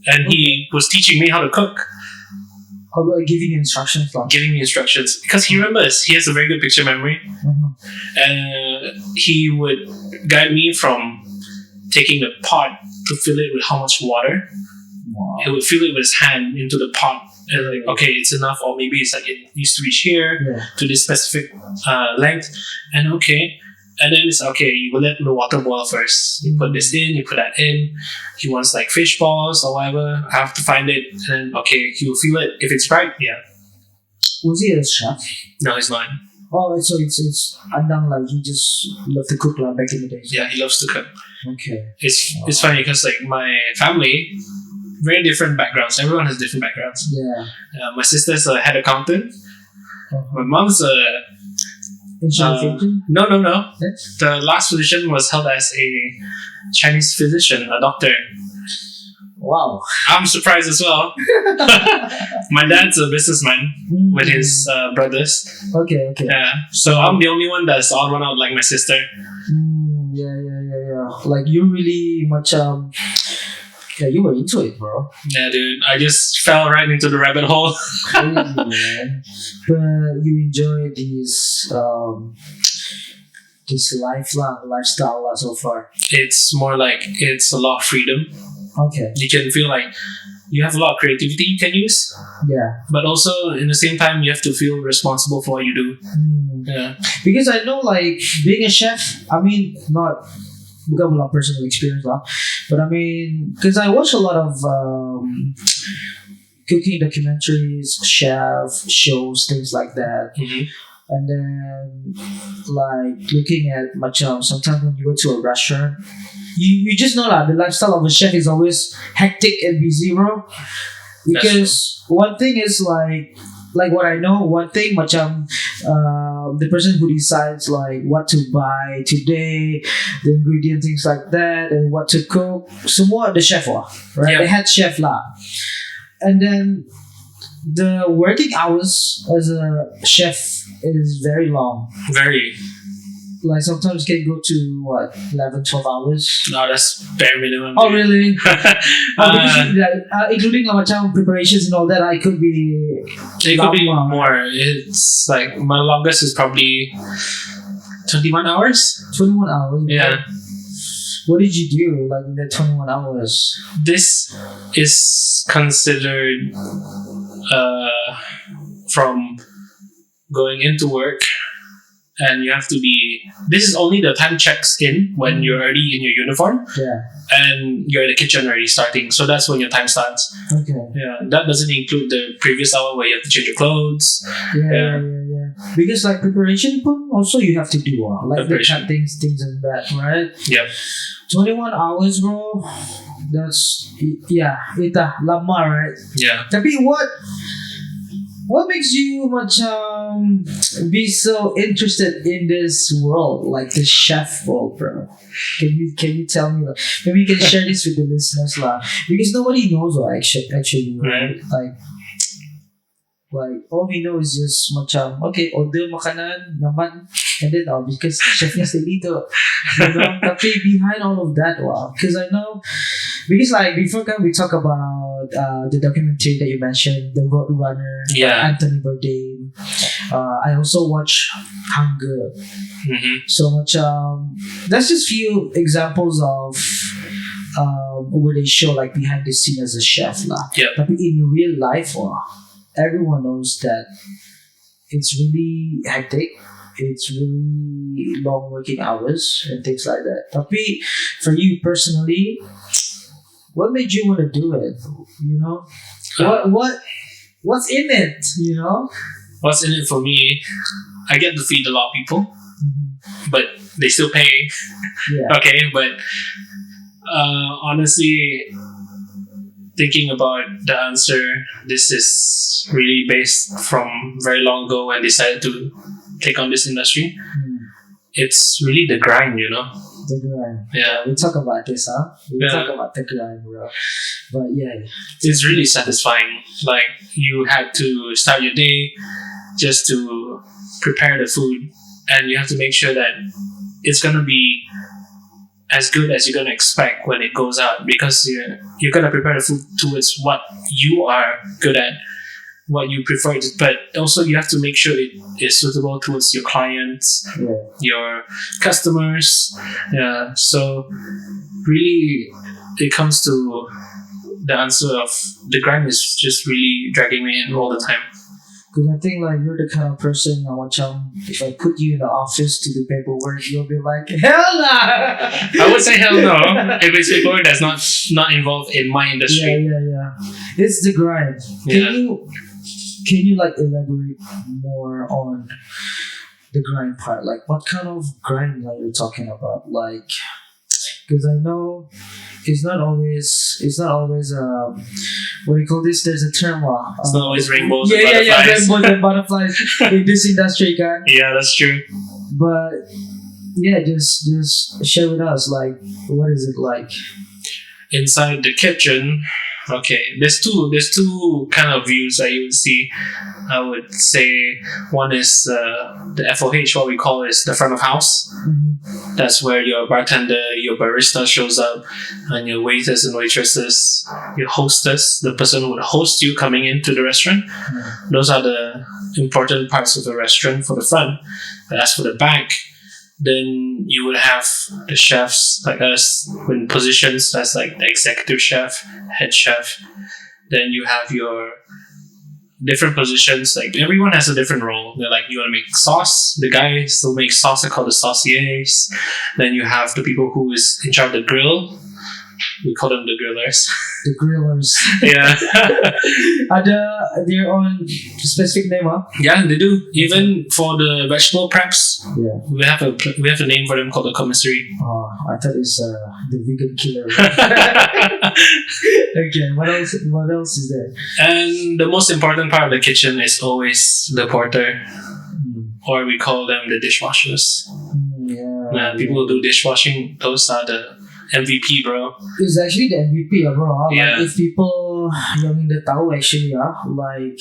And he was teaching me how to cook. How about giving you instructions? Giving me instructions. Because he remembers, he has a very good picture memory. And he would guide me from taking the pot to fill it with how much water. Wow. He would fill it with his hand into the pot. And okay, it's enough, or maybe it's it needs to reach here to this specific length. And okay. And then it's okay, you will let the water boil first. You put this in, you put that in. He wants fish balls or whatever. I have to find it. And then, okay, he will feel it. If it's right, yeah. Was he a chef? No, he's not. Oh, so it's Andang, he just loved to cook back in the days. Yeah, he loves to cook. Okay. It's funny because my family, very different backgrounds. Everyone has different backgrounds. Yeah. My sister's a head accountant. My mom's a insurance agent? No. Yes? The last position was held as a Chinese physician, a doctor. Wow. I'm surprised as well. My dad's a businessman with his brothers. Okay. Yeah, so I'm the only one that's odd one out, like my sister. Yeah. Like you really much yeah, you were into it, bro. Yeah, dude, I just fell right into the rabbit hole. Crazy, man. But you enjoy this lifestyle so far. It's more like it's a lot of freedom. Okay. You can feel like you have a lot of creativity you can use, Yeah. but also in the same time you have to feel responsible for what you do. Yeah. Because I know, like, being a chef, I mean, not bukan wala personal experience lah, but I mean, because I watch a lot of cooking documentaries, chef shows, things like that. Mhm. And then, like, looking at macam sometimes when you go to a restaurant, you just know that the lifestyle of a chef is always hectic and busy, bro. Because one thing is like what I know, one thing macam the person who decides like what to buy today, the ingredient, things like that, and what to cook, semua the chef lah, right? Yeah. The head chef lah. And then the working hours as a chef is very long. Very. Like sometimes can go to what 11, 12 hours. No, that's bare minimum. Oh really? Uh, Including like macam preparations and all that, I could be. It could be lama. more. It's like my longest is probably 21 hours. 21 hours. Yeah. What did you do like in that 21 hours? This is considered from going into work, and you have to be. This is only the time checks in when you're already in your uniform, Yeah. and you're in the kitchen already starting. So that's when your time starts. Okay. Yeah, that doesn't include the previous hour where you have to change your clothes. Yeah. Because like preparation pun also you have to do like the Preparation. cut things and that, right? Yep. 21 hours, bro. That's ita lama, right? Yeah. Tapi what makes you macam be so interested in this world, like the chef world, bro? Can you tell me? Like, maybe you can share this with the listeners, lah. Because nobody knows what actually, right? Like all we know is just macam okay, order makanan naman, and then because chefnya stay dito, you know. Tapi behind all of that, because I know, because like before we talk about the documentary that you mentioned, the Road Runner, Yeah. Anthony Bourdain. I also watch Hunger. Mm-hmm. So macam that's just few examples of where they show like behind the scene as a chef lah. Yep. Tapi in real life, everyone knows that it's really hectic. It's really long working hours and things like that. Tapi for you personally, what made you want to do it? You know, what's in it? You know, What's in it for me? I get to feed a lot of people, but they still pay. yeah, Okay, but honestly, thinking about the answer, this is really based from very long ago when I decided to take on this industry. It's really the grind, you know. the grind. Yeah, We talk about this, huh? We Yeah. talk about the grind, bro. But yeah, it's really satisfying. Like you had to start your day just to prepare the food, and you have to make sure that it's gonna be as good as you're gonna expect when it goes out, because you're gonna prepare the food towards what you are good at, what you prefer, but also you have to make sure it is suitable towards your clients, yeah. your customers. Yeah, so really it comes to the answer of the grind is just really dragging me in all the time. Because I think like you're the kind of person if I put you in the office to do paperwork, you'll be like, hell nah! I would say hell no if it's paperwork that's not involved in my industry. Yeah. It's the grind. Yeah. Can you like elaborate more on the grind part? Like what kind of grind are you talking about? Like, because I know it's not always what do you call this? There's a term. It's not always rainbows and Yeah, butterflies. rainbows and butterflies in this industry, guy. Yeah, that's true. But yeah, just share with us like what is it like? inside the kitchen, okay, there's two kind of views that you would see. I would say one is the FOH, what we call is the front of house. That's where your bartender, your barista shows up, and your waiters and waitresses, your hostess, the person who would host you coming into the restaurant. Those are the important parts of the restaurant for the front. But as for the back, then you would have the chefs like us in positions that's like the executive chef, head chef. Then you have your different positions, like everyone has a different role. They're like, you want to make sauce, the guys who make sauce are called the sauciers. Then you have the people who is in charge of the grill, we call them the grillers. The grillers. Yeah. Ada their own specific name, huh? Yeah, they do. Even for the vegetable preps, Yeah. we have a name for them called the commissary. Oh, I thought it's the vegan killer. Okay, what else? What else is there? And the most important part of the kitchen is always the porter, or we call them the dishwashers. Yeah. People who do dishwashing, those are the MVP, bro. It's actually the MVP, bro. Like, Yeah. if people yang the tahu actually, like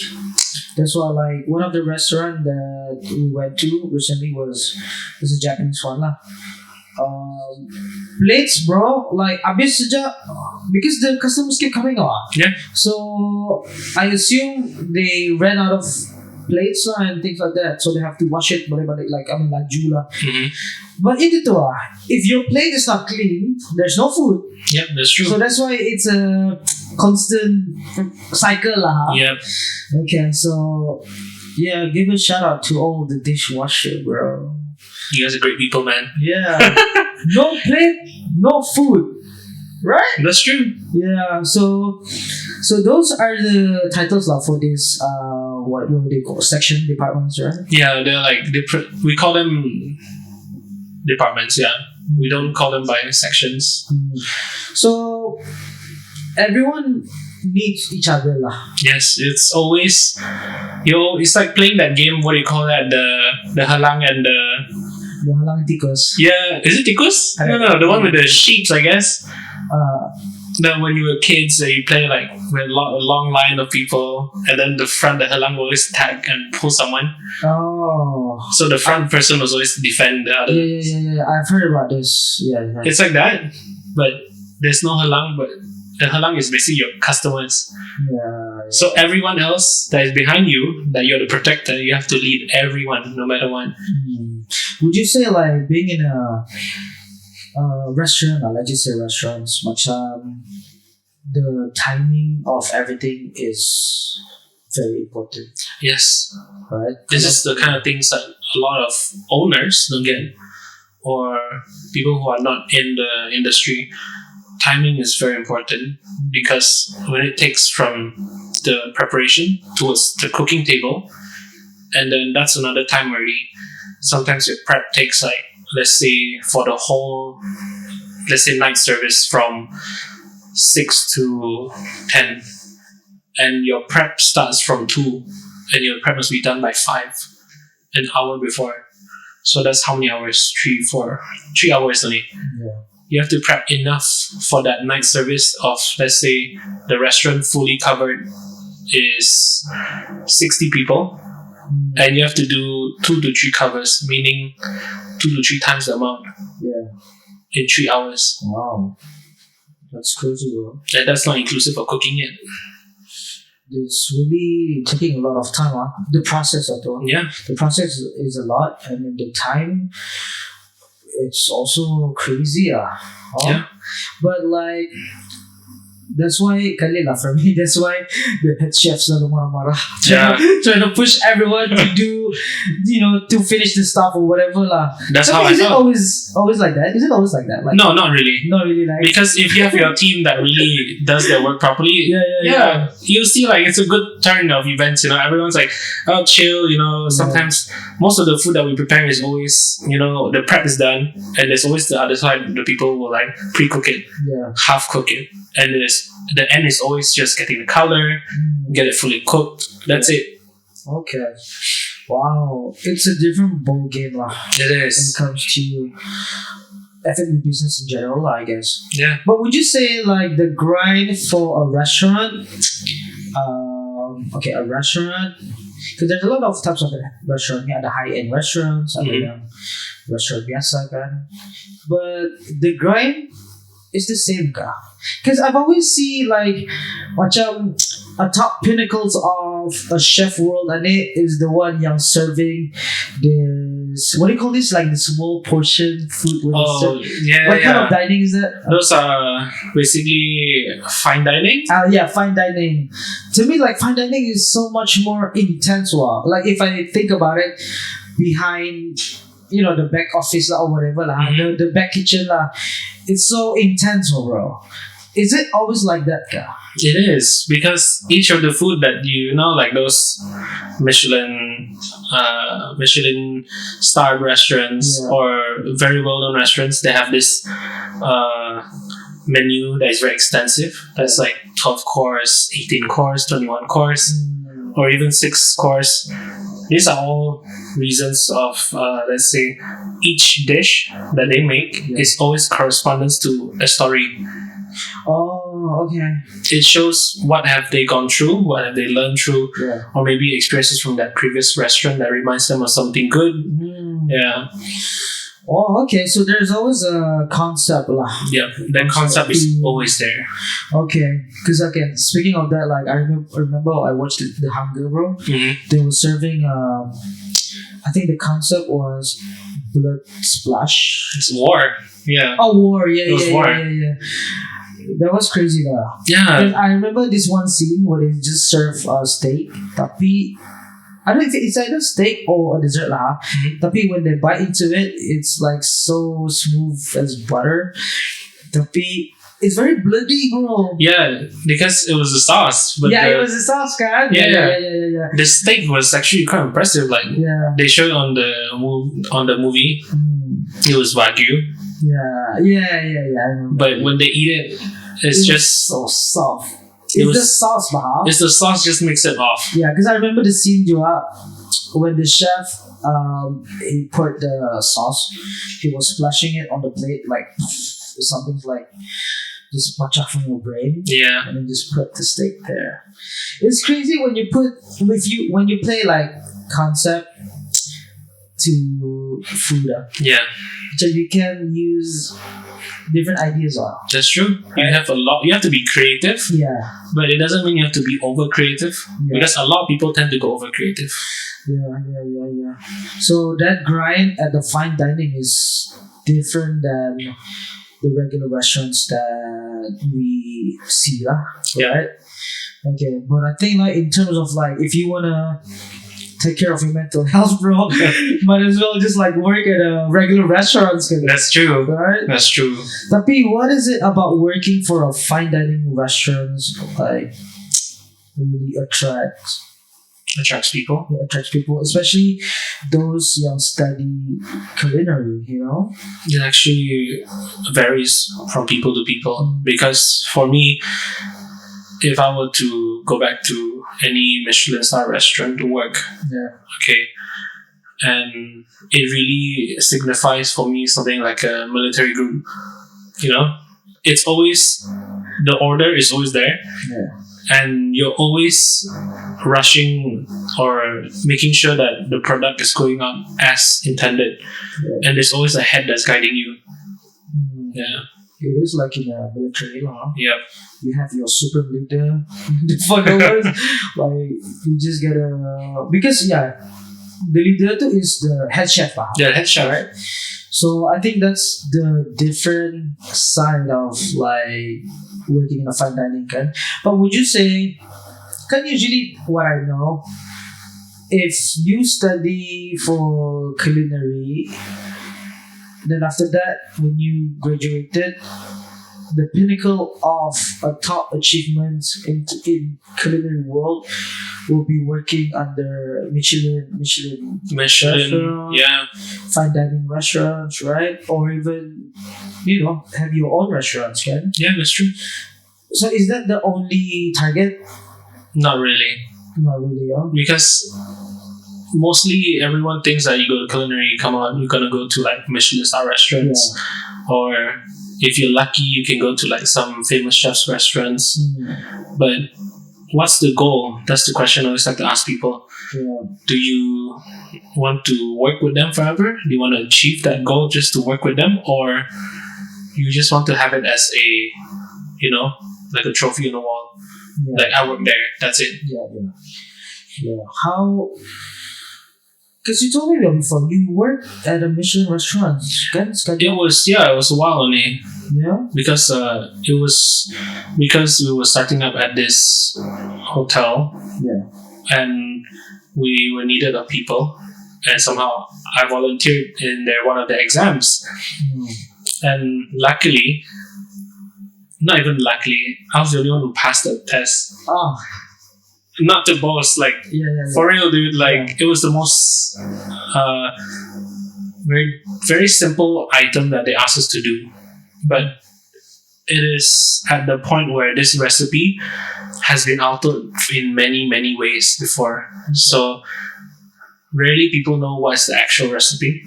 that's why like one of the restaurant that we went to recently was a Japanese one lah. Plates, bro, like abis saja because the customers keep coming on. Yeah. So I assume they ran out of plates lah and things like that, so they have to wash it. Balik-balik, like I mean laju lah. But itu tu if your plate is not clean, there's no food. Yep, that's true. So that's why it's a constant cycle lah. Yep. Okay, so yeah, give a shout out to all the dishwasher, bro. You guys are great people, man. Yeah. No plate, no food. Right? That's true. Yeah. So those are the titles lah for this what do they call section departments, right? Yeah, they're like we call them departments. Yeah, we don't call them by sections. So everyone needs each other lah. Yes, it's always it's like playing that game. What do you call that? The halang and the halang tikus. Yeah, is it tikus? No, the one with the sheeps, I guess. Then when you were kids, you play like with a long line of people, and then the halang will always tag and pull someone. Oh. So the front person was always defend the other. Yeah. I've heard about this. Yeah. It's like that, but there's no halang. But the halang is basically your customers. Yeah. So everyone else that is behind you, that you're the protector, you have to lead everyone, no matter what. Would you say like being in a restaurant, or let's just say restaurants, the timing of everything is very important? Yes. Right? This is the kind of things that a lot of owners don't get, or people who are not in the industry. Timing is very important, because when it takes from the preparation towards the cooking table, and then that's another time already. Sometimes your prep takes like, let's say for the whole, let's say night service from 6 to 10, and your prep starts from 2, and your prep must be done by 5, an hour before. So that's how many hours? 3 hours only. Yeah. You have to prep enough for that night service of, let's say, the restaurant fully covered is 60 people, and you have to do 2 to 3 covers, meaning 2 to 3 times the amount. Yeah. In 3 hours. Wow. That's crazy, bro. And that's not inclusive of cooking it. It's really taking a lot of time, huh? The process of it. Yeah. The process is a lot, and then the time, it's also crazy, Yeah. But like, that's why kali lah for me. That's why the head chefs are marah-marah, trying to push everyone to do, to finish the stuff or whatever lah. That's So how is I it felt. always like that? Is it always like that? Like, No, not really. not really like. Because if you have your team that really does their work properly, Yeah. you see like it's a good turn of events. Everyone's like, oh, chill. Sometimes most of the food that we prepare is always, the prep is done, and there's always the other side. The people will like pre-cook it, Yeah. half cook it, and the end is always just getting the color, get it fully cooked. That's it. Okay. Wow. It's a different ball game lah. It When it is. comes to F&B business in general, I guess. Yeah. But would you say like the grind for a restaurant? Okay, a restaurant. Because there's a lot of types of restaurant. Yeah, the high-end restaurants, ada Mhm. yang restaurant biasa kan. But the grind is the same kah? Because I've always see like macam a top pinnacles of a chef world, and it is the one yang serving this, what do you call this, like the small portion food when it's Oh, yeah, what kind yeah. of dining is that? Those are basically fine dining. Yeah, fine dining. To me, like fine dining is so much more intense. Wow. Like if I think about it, behind the back office lah or whatever lah, Mhm. the back kitchen lah, it's so intense, bro. Is it always like that, kah? It is because each of the food that like those Michelin starred restaurants Yeah. or very well known restaurants, they have this menu that is very extensive. That's like 12 course, 18 course, 21 course, or even 6 course. These are all reasons of let's say each dish that they make Yeah. is always correspondence to a story. Oh, okay. It shows what have they gone through, what have they learned through, Yeah. or maybe experiences from that previous restaurant that reminds them of something good. Yeah, Oh, okay. So there's always a concept lah. yeah. That concept is always there. Okay, because again, speaking of that, like I remember I watched the Hunger, bro. Mhm. They were serving. I think the concept was blood splash. It's war. Yeah, Oh, war! Yeah, It was yeah, war. yeah. That was crazy, lah. yeah. And I remember this one scene where they just serve steak, tapi I don't know if it's either steak or a dessert lah. Mhm. Tapi when they bite into it, it's like so smooth as butter. Tapi it's very bloody, bro. Yeah, because it was the sauce. But Yeah, the, it was a sauce, kan? Yeah, yeah. the steak was actually quite impressive. Like Yeah. they showed on the movie, it was wagyu. Yeah. I remember. But when they eat it, it's It was just so soft. It It's was- the sauce, bah. it's the sauce just makes it off. Yeah, because I remember the scene juga when the chef he poured the sauce, he was splashing it on the plate like something like just pacak from your brain, Yeah, and then just put the steak there. It's crazy when you when you play like concept to food. yeah. So you can use different ideas on. That's true. You have a lot. You have to be creative, Yeah. but it doesn't mean you have to be over creative Yeah. because a lot of people tend to go over creative. Yeah. So that grind at the fine dining is different than the regular restaurants that we see, lah. Yeah. Right? Okay, but I think like in terms of like if you wanna take care of your mental health, bro, might as well just like work at a regular restaurant, That's true. right? That's true. Tapi, what is it about working for a fine dining restaurants like really attracts Attracts people. people, especially those young study culinary, It actually varies from people to people because for me, if I were to go back to any Michelin star restaurant to work, Yeah. okay, and it really signifies for me something like a military group, it's always, the order is always there, Yeah. and you're always rushing or making sure that the product is going on as intended, and there's always a head that's guiding you. Yeah, It is like in a military, yeah, you have your super leader, the followers, like you just gotta, because the leader too is the head chef, yeah. Head chef, right? So I think that's the different side of like working in a fine dining, kan. But would you say, kan usually what I know, if you study for culinary, then after that, when you graduated, the pinnacle of a top achievement in culinary world will be working under Michelin Michelin, yeah, fine dining restaurants, right? Or even, have your own restaurants, can? yeah. That's true. So is that the only target? Not really, Not really, because mostly everyone thinks that you go to culinary, come on, you're gonna go to like Michelin star restaurants. or if you're lucky, you can go to like some famous chef's restaurants. But what's the goal? That's the question I always like to ask people. Yeah. Do you want to work with them forever? Do you want to achieve that goal just to work with them, or you just want to have it as a, you know, like a trophy on the wall? Yeah. Like I work there, that's it. Yeah. How? Because you told me before you worked at a Michelin restaurant, kan? It was a while only Yeah. because it was because we were starting up at this hotel. Yeah. And we were needed of people, and somehow I volunteered in one of the exams, and luckily, not even luckily, I was the only one who passed the test. Oh. Not to boast, like Yeah. for real, dude. Like it was the most very very simple item that they asked us to do, but it is at the point where this recipe has been altered in many ways before. So rarely people know what's the actual recipe,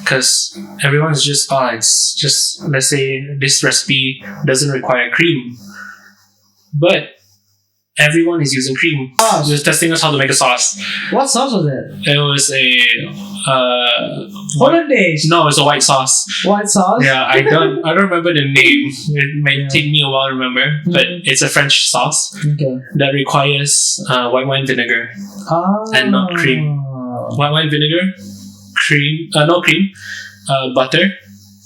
because everyone's just it's just, let's say this recipe doesn't require cream, but everyone is using cream. Just testing us how to make a sauce. What sauce was it? It was a Hollandaise. no, it's a white sauce. White sauce. Yeah, I don't remember the name. It may take me a while to remember, but it's a French sauce Okay. that requires white wine vinegar and not cream. White wine vinegar, cream, no cream, butter.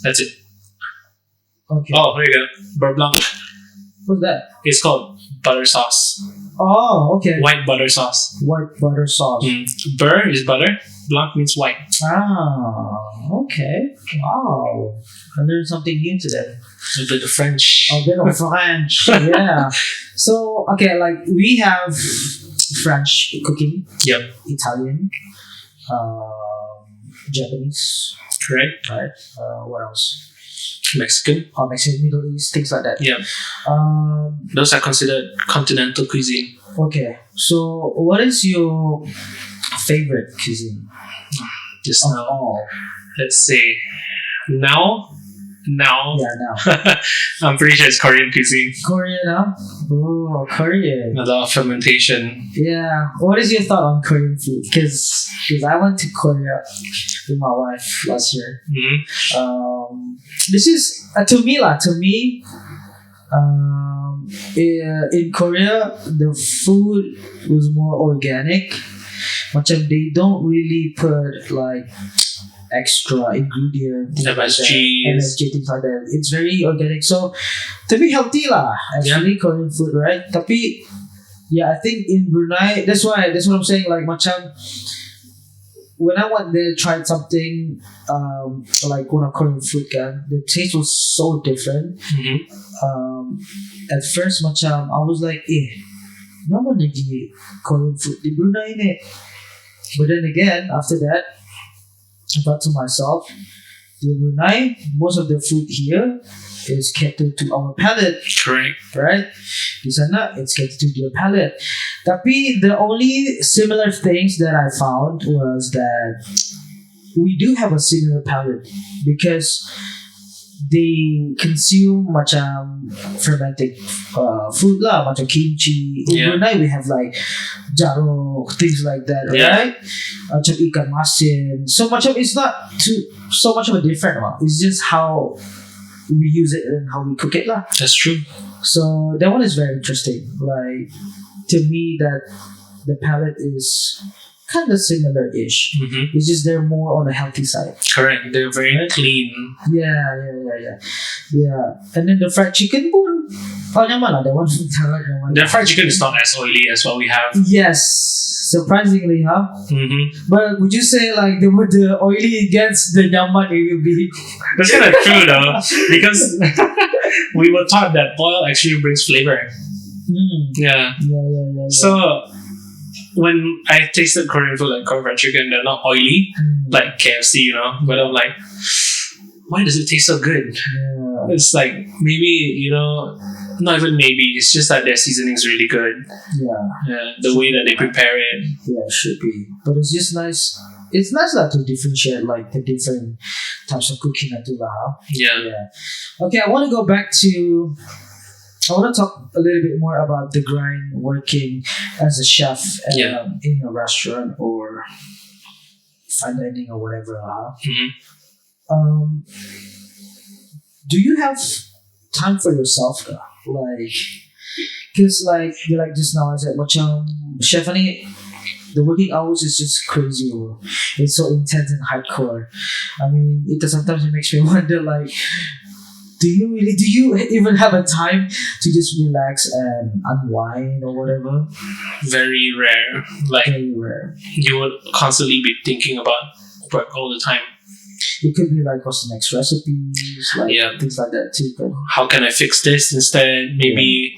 That's it. Okay. Oh, here you go. Beurre blanc. What's that? It's called butter sauce. Oh, okay. White butter sauce. White butter sauce. Beurre is butter. Blanc means white. Okay. Wow. I learned something new today. A bit of French. A bit of French. Yeah. So, okay, like we have French cooking, Yep. Italian, Japanese, Correct. right? What else? Mexican. Mexican, Middle East, things like that. Yeah. Those are considered continental cuisine. Okay. So, what is your favorite cuisine Just of now. all? Let's say now. Yeah, now. I'm pretty sure it's Korean cuisine. Korean, huh? Oh, Korean. A lot of fermentation. Yeah. What is your thought on Korean food? Because I went to Korea with my wife last year. This is to me. In Korea, the food was more organic. Macam they don't really put like extra ingredients, MSG, MSG, things like that. It's very organic. So to be healthy lah, actually Korean food, right? Tapi yeah, I think in Brunei, that's what I'm saying. Like macam when I went there, tried something like one of Korean food, kan, the taste was so different. At first, macam I was like, naman lagi Korean food di Brunei ni. But then again, after that, I thought to myself, in Brunei, most of the food here is catered to our palate. Correct. Right? Di sana, it's catered to their palate. Tapi the only similar things that I found was that we do have a similar palate because they consume macam fermented food lah, macam kimchi. In Brunei, we have like jaro, things like that, right? Macam ikan masin. So macam it's not so much of a different one. It's just how we use it and how we cook it lah. That's true. So that one is very interesting. Like to me, that the palate is kind of similar-ish. It's just they're more on the healthy side. Correct. They're very clean. Yeah. And then the fried chicken pun, nyaman lah. That one. The fried chicken is not as oily as what we have. Yes, surprisingly, huh? But would you say like the oily against the nyaman, it will be? That's kind of true though, because we were taught that oil actually brings flavor. Yeah. So when I tasted Korean food, like Korean fried chicken, they're not oily like KFC, you know. But I'm like, why does it taste so good? Yeah. It's like maybe, you know, not even maybe. It's just that their seasoning's really good. Yeah. The way that they prepare it. Yeah, it should be. But it's just nice it's nice lah to differentiate like the different types of cooking I do lah. Yeah. Okay, I want to go back to. I want to talk a little bit more about the grind working as a chef in a restaurant or fine dining or whatever. Do you have time for yourself? Like, because like you like just now I said, macam chef ni, the working hours is just crazy. It's so intense and hardcore. I mean, sometimes it makes me wonder like. Do you even have a time to just relax and unwind or whatever? Very rare. Like, Very rare. you would constantly be thinking about work all the time. It could be like what's the next recipes, like things like that too. But How can I fix this instead? Maybe,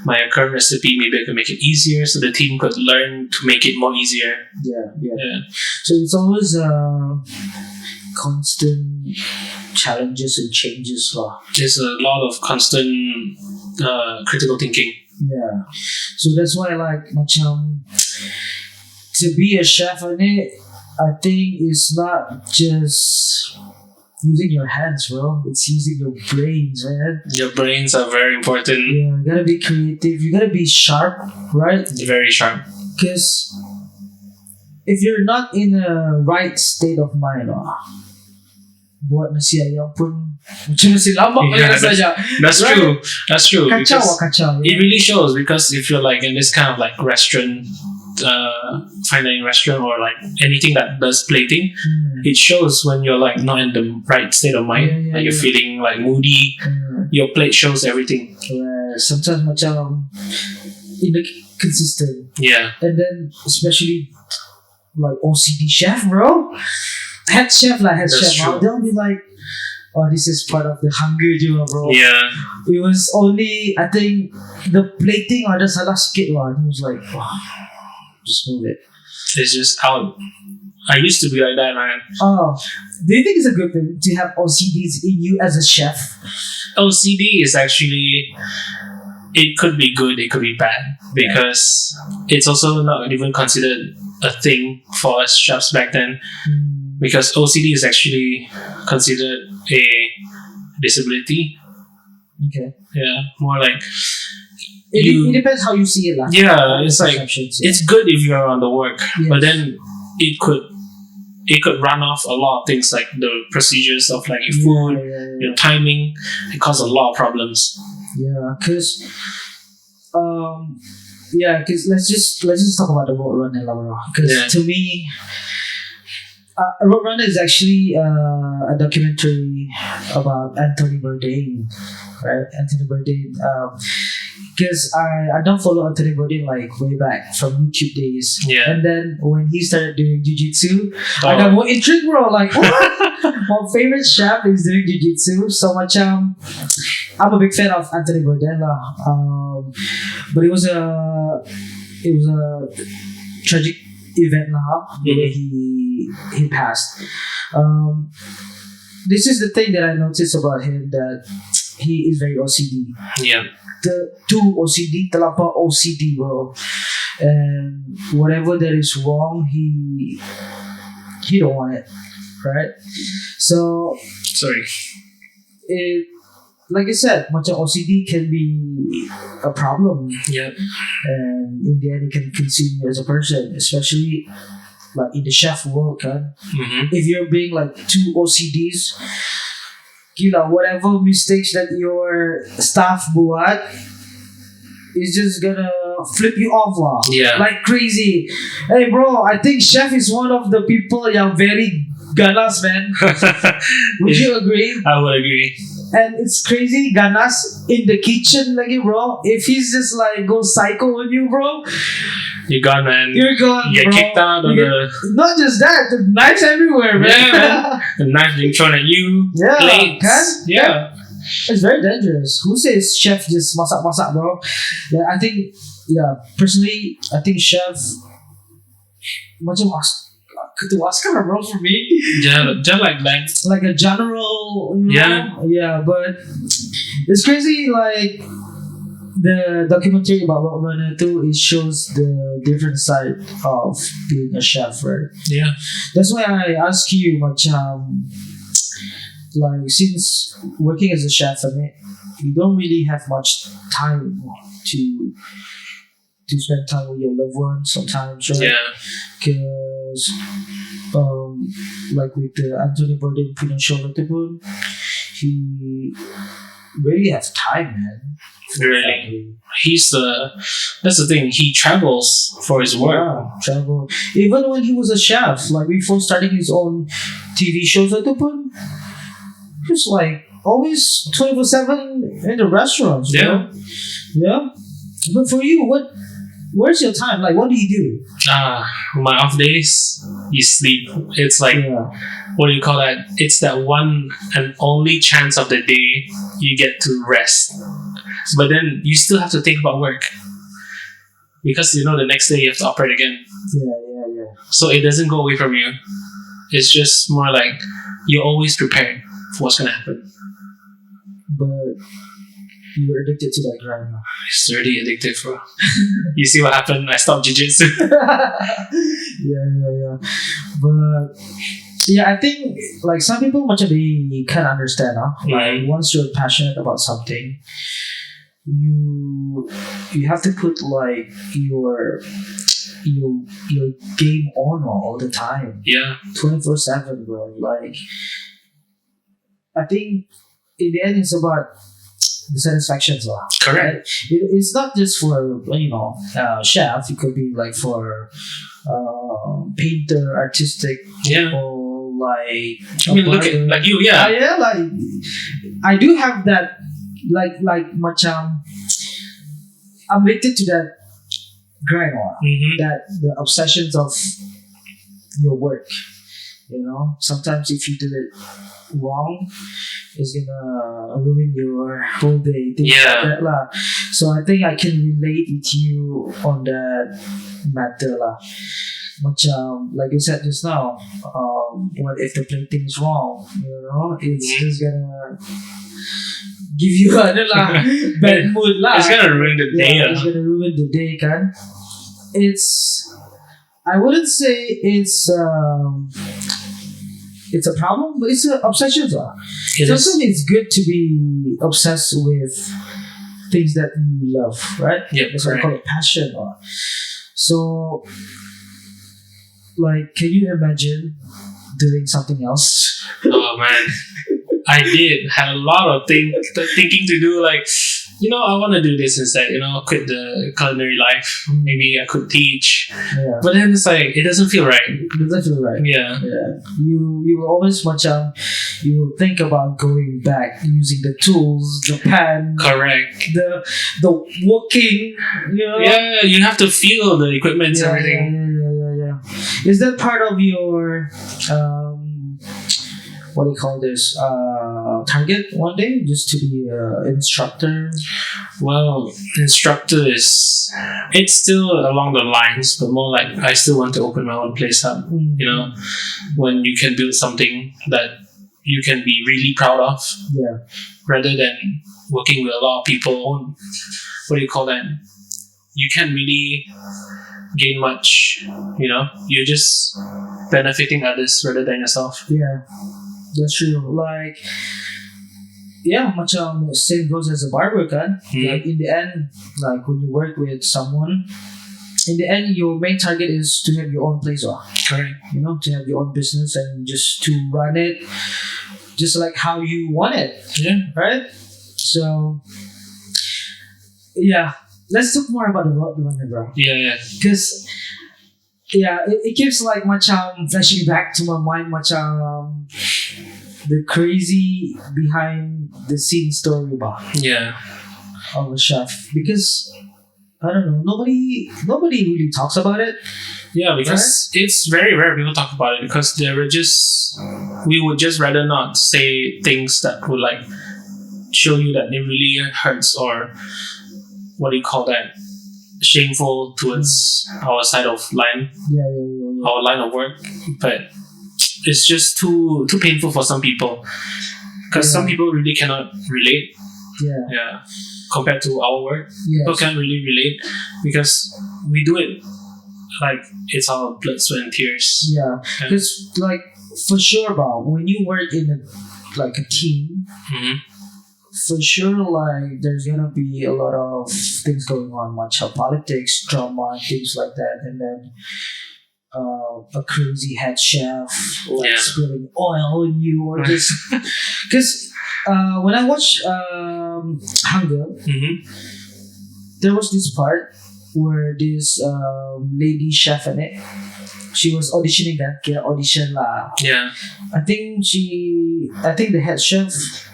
my current recipe, maybe I can make it easier so the team could learn to make it more easier. yeah. So it's always constant challenges and changes lah. There's a lot of constant critical thinking. Yeah. So that's why like macam to be a chef in it, I think it's not just using your hands, bro. It's using your brains, man. Your brains are very important. Yeah, you gotta be creative. You gotta be sharp, right? Very sharp. Because if you're not in a right state of mind, buat nasi ayam pun macam nasi lambak saja. That's Right? true. That's true. Kacau Because kacau. it really shows, because if you're like in this kind of like restaurant, fine dining restaurant, or like anything that does plating, it shows when you're like not in the right state of mind. Like you're feeling like moody. Your plate shows everything. Sometimes macam inconsistent. Yeah. And then especially like OCD chef, bro. Head chef. That's true. They'll be like, oh, this is part of the hunger juga, bro. Yeah. It was only, I think, the plating ada salah sikit lah. He was like, just move it. It's just how I used to be like that, man. Oh, do you think it's a good thing to have OCDs in you as a chef? OCD is actually, it could be good, it could be bad, because it's also not even considered a thing for us chefs back then, because OCD is actually considered a disability. Okay. Yeah, more like It depends how you see it lah. yeah, it's like Perceptions, yeah. it's good if you're on the work, Yes. but then it could run off a lot of things, like the procedures of like your food, your timing. It cause a lot of problems. Yeah, because let's just talk about the Roadrunner lah, bro. Because to me, Roadrunner is actually a documentary about Anthony Bourdain, right? Anthony Bourdain. Because I don't follow Anthony Bourdain like way back from YouTube days. Yeah. And then when he started doing jiu-jitsu, I got more intrigued, bro. Like, what? My favorite chef is doing jiu-jitsu. So macam, I'm a big fan of Anthony Bourdain lah. But it was a tragic event lah, where he passed. This is the thing that I noticed about him, that he is very OCD. Yeah. Too OCD, terlampau OCD, bro. And whatever that is wrong, he don't want it, right? So Sorry. it, like I said, macam OCD can be a problem, Yeah. and in the end, it can consume you as a person, especially like in the chef world, kan. If you're being like too OCDs, gila, whatever mistakes that your staff buat is just gonna flip you off lah. Yeah. Like crazy. Hey bro, I think chef is one of the people yang very ganas, man. Would you agree? I would agree. And it's crazy, ganas in the kitchen lagi, bro. If he's just like go psycho on you, bro, You're gone, man. you're gone, You get bro. kicked out of You the not just that, the knives everywhere, man. Yeah, man. The knife being thrown at you. Yeah, Plates. kan? Yeah. It's very dangerous. Who says chef just masak-masak, bro? Yeah, I think, personally, I think chef macam ketua askar, bro, for me. Yeah, just like that. Like a general, you know? Yeah. Yeah, but it's crazy, like, the documentary about what Brunei do, it shows the different side of being a chef, right? Yeah. That's why I ask you, like since working as a chef, I mean, you don't really have much time to spend time with your loved ones sometimes, right? Yeah. Because like with the Anthony Bourdain Financial Notable, he really has time, man. for Really. family. That's the thing. He travels for his work. Yeah, travel. Even when he was a chef, like before starting his own TV shows at the point, he was like always 24/7 in the restaurants. You Yeah. know? Yeah. But for you, where's your time? Like, what do you do? My off days, you sleep. It's like, Yeah. what do you call that? It's that one and only chance of the day you get to rest. But then you still have to think about work. Because the next day you have to operate again. Yeah. So it doesn't go away from you. It's just more like you're always prepared for what's going to happen. But you're addicted to that grind now. It's already addictive, bro. You see what happened? I stopped jiu-jitsu. yeah. But yeah, I think like some people much of they can understand, huh? Like once you're passionate about something, you have to put like your game on all the time. Yeah. 24/7, bro. Like I think in the end it's about the satisfactions lah. Correct. It's not just for chef. It could be like for painter, artistic, Yeah. or like I mean, look at like you, yeah. yeah, like I do have that much I'm addicted to that grind lah. Mm-hmm. That the obsessions of your work. Sometimes if you do it wrong, it's gonna ruin your whole day. Things Yeah. like that, lah. So I think I can relate with you on that matter, lah. Like you said just now, what if the plating is wrong? It's just gonna give you a bad mood, lah. It's gonna ruin the day. Yeah, it's gonna ruin the day, kan? I wouldn't say it's a problem, but it's an obsession. Sometimes it's good to be obsessed with things that you love, right? Yeah, that's what I call it passion. So, like, can you imagine doing something else? Oh man, I did had a lot of thinking to do. Like, I want to do this instead. Quit the culinary life. Maybe I could teach. Yeah. But then it's like it doesn't feel right. It doesn't feel right. Yeah. You will always you will think about going back using the tools, the pan, Correct. the walking. Yeah, you have to feel the equipment and everything. Yeah. Is that part of your what do you call this? Target one day, just to be an instructor. Well, instructor it's still along the lines, but more like I still want to open my own place up. When you can build something that you can be really proud of, Yeah. rather than working with a lot of people. What do you call that? You can't really gain much. You're just benefiting others rather than yourself. Yeah. That's true. Like, yeah, same goes as a barber, kan? Like in the end, like when you work with someone, in the end, your main target is to have your own place, Correct. to have your own business and just to run it, just like how you want it, Yeah. right? So, yeah, let's talk more about the runner, bro. Yeah. Because it keeps like flashing back to my mind the crazy behind the scene story Yeah. of a chef, because I don't know, nobody really talks about it. Yeah, because it's very rare people talk about it, because we would just rather not say things that would like show you that it really hurts, or what do you call that, shameful towards our side of line, our line of work. But it's just too painful for some people, because some people really cannot relate. Yeah. compared to our work. People Yes. can't really relate because we do it like it's our blood, sweat, and tears. Yeah, because like for sure, about when you work in a team, Mhm. for sure, like there's gonna be a lot of things going on, much of politics, drama, and things like that, and then a crazy head chef like Yeah. spilling oil on you, or just because when I watched Hunger, Mhm. there was this part where this lady chef in it, she was auditioning that kid audition lah. Yeah. I think the head chef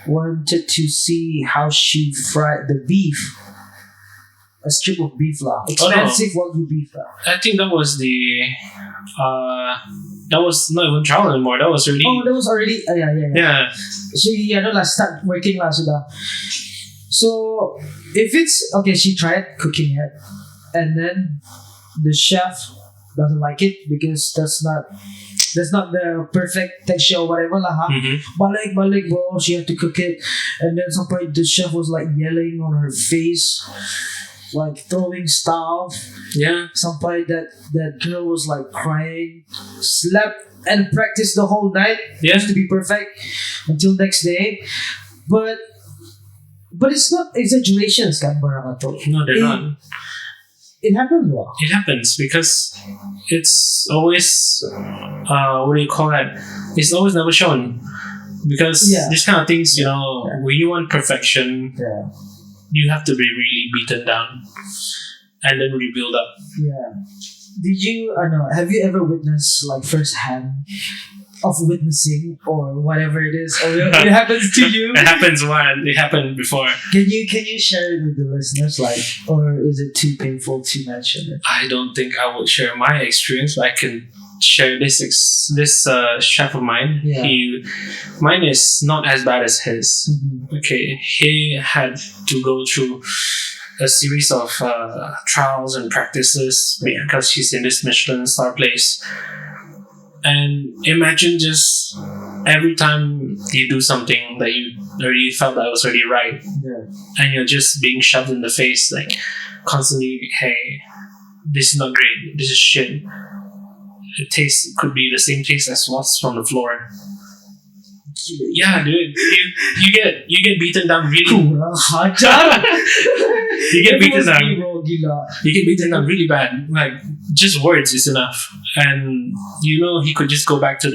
wanted to see how she fried the beef. A strip of beef lah. Expensive Wagyu beef lah. I think that was that was not even trial anymore. That was already. Oh, that was already yeah. Yeah. She start working lah sudah. So if it's okay, she tried cooking it, and then the chef doesn't like it because that's not the perfect texture or whatever lah. Mhm. Balik bro, she had to cook it, and then some point the chef was like yelling on her face, like throwing stuff. Yeah. Some point that girl was like crying, slept and practiced the whole night Yeah. just to be perfect until next day. But it's not exaggerations kan barang itu. No, they're not. It happens well. It happens because it's always what do you call that? It's always never shown because Yeah. these kind of things, when you want perfection, Yeah. you have to be really beaten down and then rebuild up. Yeah. Did you have you ever witnessed like firsthand of witnessing or whatever it is, or it happens to you? It happens one. It happened before. Can you share it with the listeners, like, or is it too painful to mention it? I don't think I would share my experience, but I can share this chef of mine. Yeah. Mine is not as bad as his. Mhm. Okay, he had to go through a series of trials and practices because he's in this Michelin star place. And imagine just every time you do something that you already felt that was already right, Yeah. and you're just being shoved in the face, like constantly, hey, this is not great, this is shit. It could be the same taste as what's from the floor. Yeah, dude, you get beaten down really. Kurang hajar. You get It beaten was down. me, bro, gila. You get beaten down really bad. Like just words is enough. And he could just go back to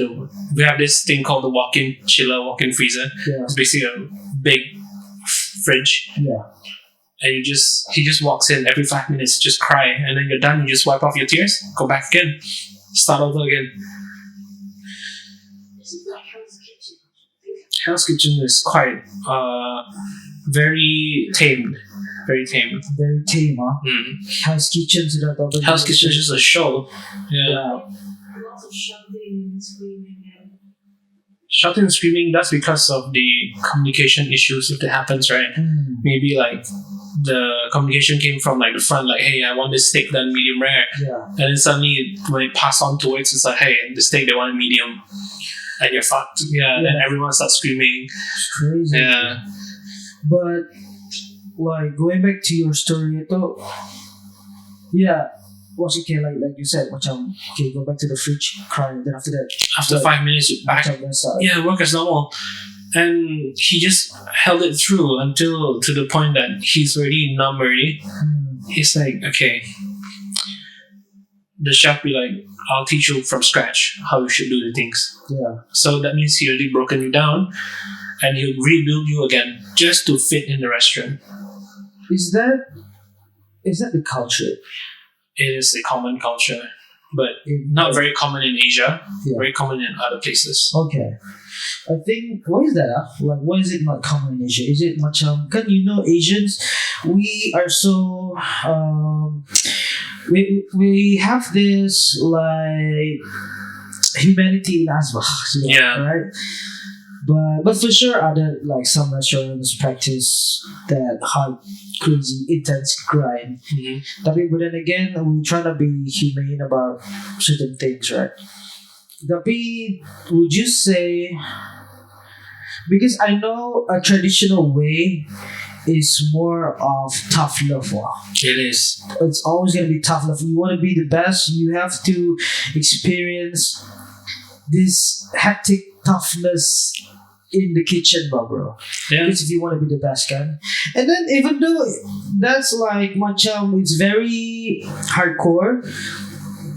we have this thing called the walk-in chiller, walk-in freezer. Yeah. It's basically a big fridge. Yeah. And he just walks in every 5 minutes, just cry, and then you're done. You just wipe off your tears, go back again, start over again. This is like Hell's Kitchen. Hell's Kitchen is quite very tamed. Very tame. Very tame, huh? Hell's Kitchen sudah tahu. Hell's Kitchen is just a show. Yeah. Yeah. Lots of shouting and screaming and Shouting and screaming, that's because of the communication issues if it happens, right? Mm. Maybe like the communication came from like the front, like, hey, I want this steak done medium rare. Yeah. And then suddenly when it passed on towards, it's like, hey, the steak they want it medium. And you're fucked. Yeah. Yeah. And everyone starts screaming. It's crazy. Yeah. But like going back to your story itu, yeah, was okay like you said, macam okay, go back to the fridge, cry, then after that, After like, 5 minutes, you're back. macam biasa. Yeah, work as normal. And he just held it through until to the point that he's already numb already. He's like, okay. The chef be like, I'll teach you from scratch how you should do the things. Yeah. So that means he already broken you down and he'll rebuild you again just to fit in the restaurant. Is that the culture? It is a common culture, but In- not very common in Asia, Yeah. very common in other places. Okay. I think why is that? Like why is it not common in Asia? Is it macam kan Asians, we are so we have this like humanity in us, Yeah. right? But for sure, other like some restaurants practice that hard, crazy, intense grind. Mhm. Tapi but then again, we try to be humane about certain things, right? Tapi would you say, because I know a traditional way is more of tough love. It is. It's always gonna be tough love. You want to be the best, you have to experience this hectic toughness in the kitchen, bro. Yeah. Because if you want to be the best, kan. And then even though that's like macam it's very hardcore,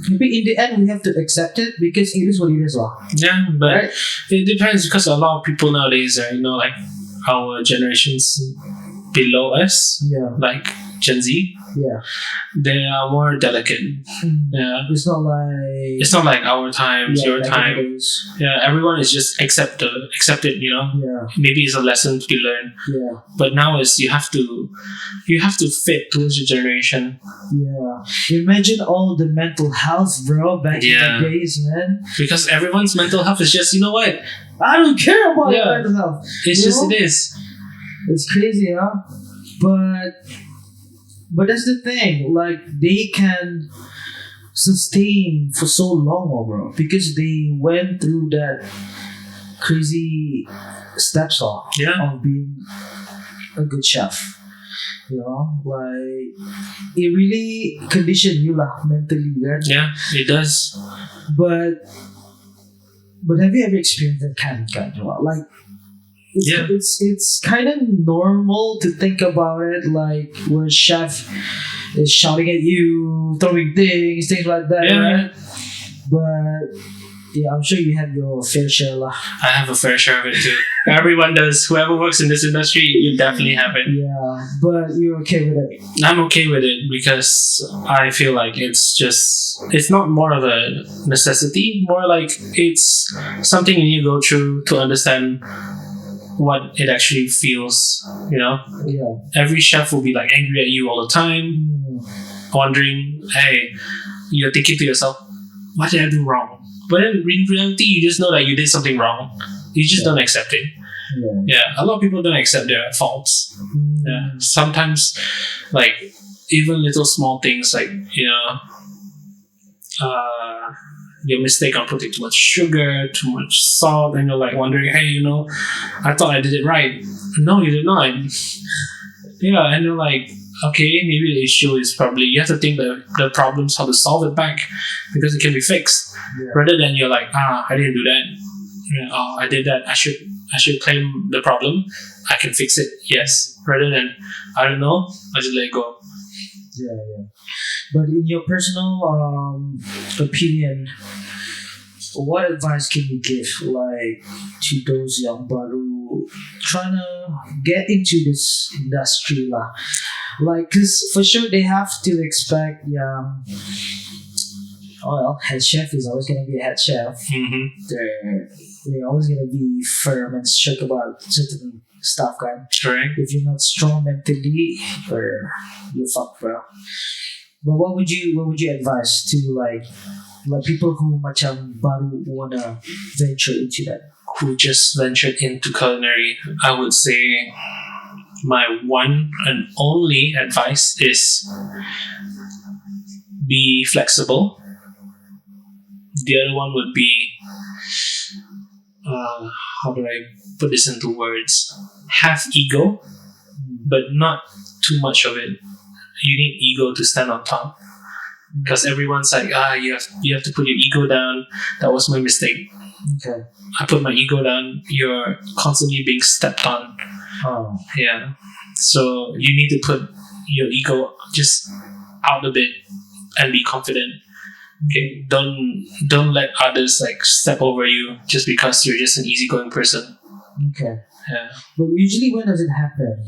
maybe in the end we have to accept it because it is what it is, Yeah, but right? it depends because a lot of people nowadays are, like our generations below us, Yeah, like Gen Z, yeah. they are more delicate. Yeah. It's not like It's not like our times, your back in the time. days. Yeah, everyone is just accept it, Yeah, Maybe it's a lesson to be learned. yeah, But now is you have to fit towards your generation. yeah. Imagine all the mental health, bro, back Yeah. in the days, man. Because everyone's mental health is just, what? I don't care about Yeah. your mental health. It's You just know? it is. It's crazy, huh? But that's the thing. Like they can sustain for so long, bro, because they went through that crazy steps Yeah. of being a good chef. Like it really conditioned you lah mentally, right? Yeah, it does. But have you ever experienced that kind of like? Yeah. It's kind of normal to think about it, like where chef is shouting at you, throwing things like that, Yeah. right? But yeah, I'm sure you have your fair share lah. I have a fair share of it too. Everyone does. Whoever works in this industry, you definitely have it. Yeah, but you're okay with it. I'm okay with it because I feel like it's not more of a necessity, more like it's something you need to go through to understand what it actually feels, Yeah. Every chef will be like angry at you all the time, wondering, hey, you're thinking to yourself, what did I do wrong? But then in reality, you just know that you did something wrong. You just don't accept it. Yeah. Yeah, a lot of people don't accept their faults. Yeah, sometimes, like even little small things, like your mistake on putting too much sugar, too much salt, and you're like wondering, hey, I thought I did it right. No, you did not. Yeah, and you're like, okay, maybe the issue is probably you have to think the problems how to solve it back because it can be fixed. Yeah. Rather than you're like, I didn't do that. Yeah, oh, I did that. I should claim the problem. I can fix it. Yes. Rather than I don't know. I just let it go. Yeah. But in your personal opinion, what advice can you give, like, to those young baru trying to get into this industry lah? Like, cause for sure they have to expect, head chef is always gonna be a head chef. Mm-hmm. They're always gonna be firm and strict about certain stuff, kan. Correct. If you're not strong mentally, or you're fucked, bro. But what would you advise to like people who macam baru wanna venture into that? Who just ventured into culinary? I would say my one and only advice is be flexible. The other one would be how do I put this into words? Have ego, but not too much of it. You need ego to stand on top, because everyone's like, you have to put your ego down. That was my mistake. Okay. I put my ego down. You're constantly being stepped on. Oh. Yeah. So you need to put your ego just out a bit and be confident. Okay. Don't let others like step over you just because you're just an easygoing person. Okay. Yeah. But usually when does it happen?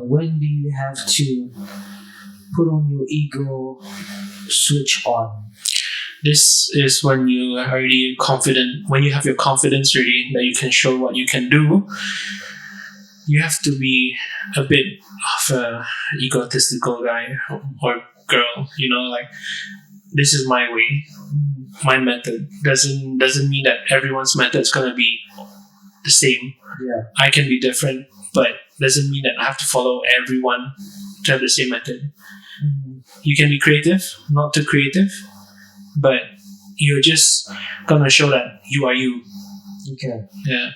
When do you have to put on your ego switch on? This is when you are already confident, when you have your confidence ready that you can show what you can do. You have to be a bit of a egotistical guy or girl, like this is my way, my method. Doesn't mean that everyone's method is gonna be the same. Yeah. I can be different, but doesn't mean that I have to follow everyone to have the same method. You can be creative, not too creative, but you're just gonna show that you are you. Okay. Yeah.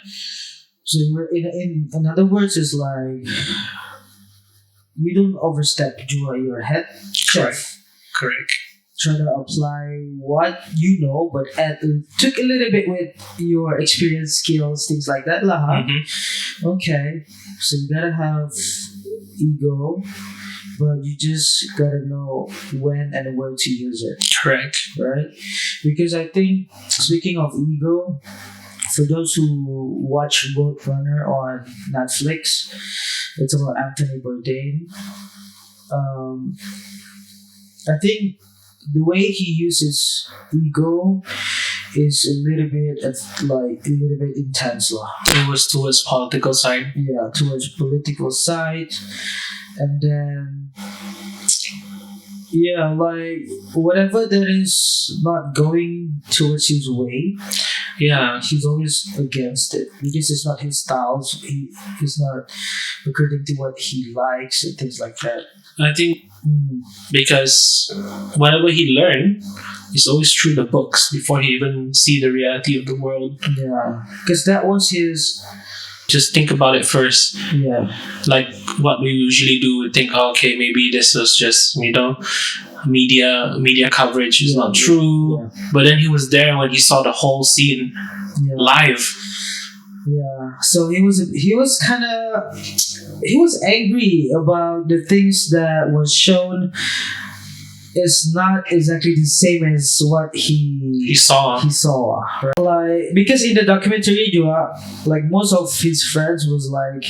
So you're in other words, it's like you don't overstep your head chef. Correct. Try to apply what you know, but took a little bit with your experience, skills, things like that, lah. Huh? Mm-hmm. Okay, so you gotta have ego, but you just gotta know when and where to use it, Correct. right? Because I think, speaking of ego, for those who watch Road Runner on Netflix, it's about Anthony Bourdain. I think the way he uses ego is a little bit intense, lah. It was towards political side. Yeah, towards political side, and then yeah, like whatever that is not going towards his way, Yeah. he's always against it because it's not his style. So he's not according to what he likes and things like that. I think because whatever he learned is always through the books before he even see the reality of the world. Yeah, because that was his. Just think about it first. Yeah, Like what we usually do, we think, oh, okay, maybe this was just media coverage is not true. Yeah. But then he was there when he saw the whole scene yeah. live. Yeah, so he was angry about the things that was shown is not exactly the same as what He saw. he saw, right? Like because in the documentary, like most of his friends was like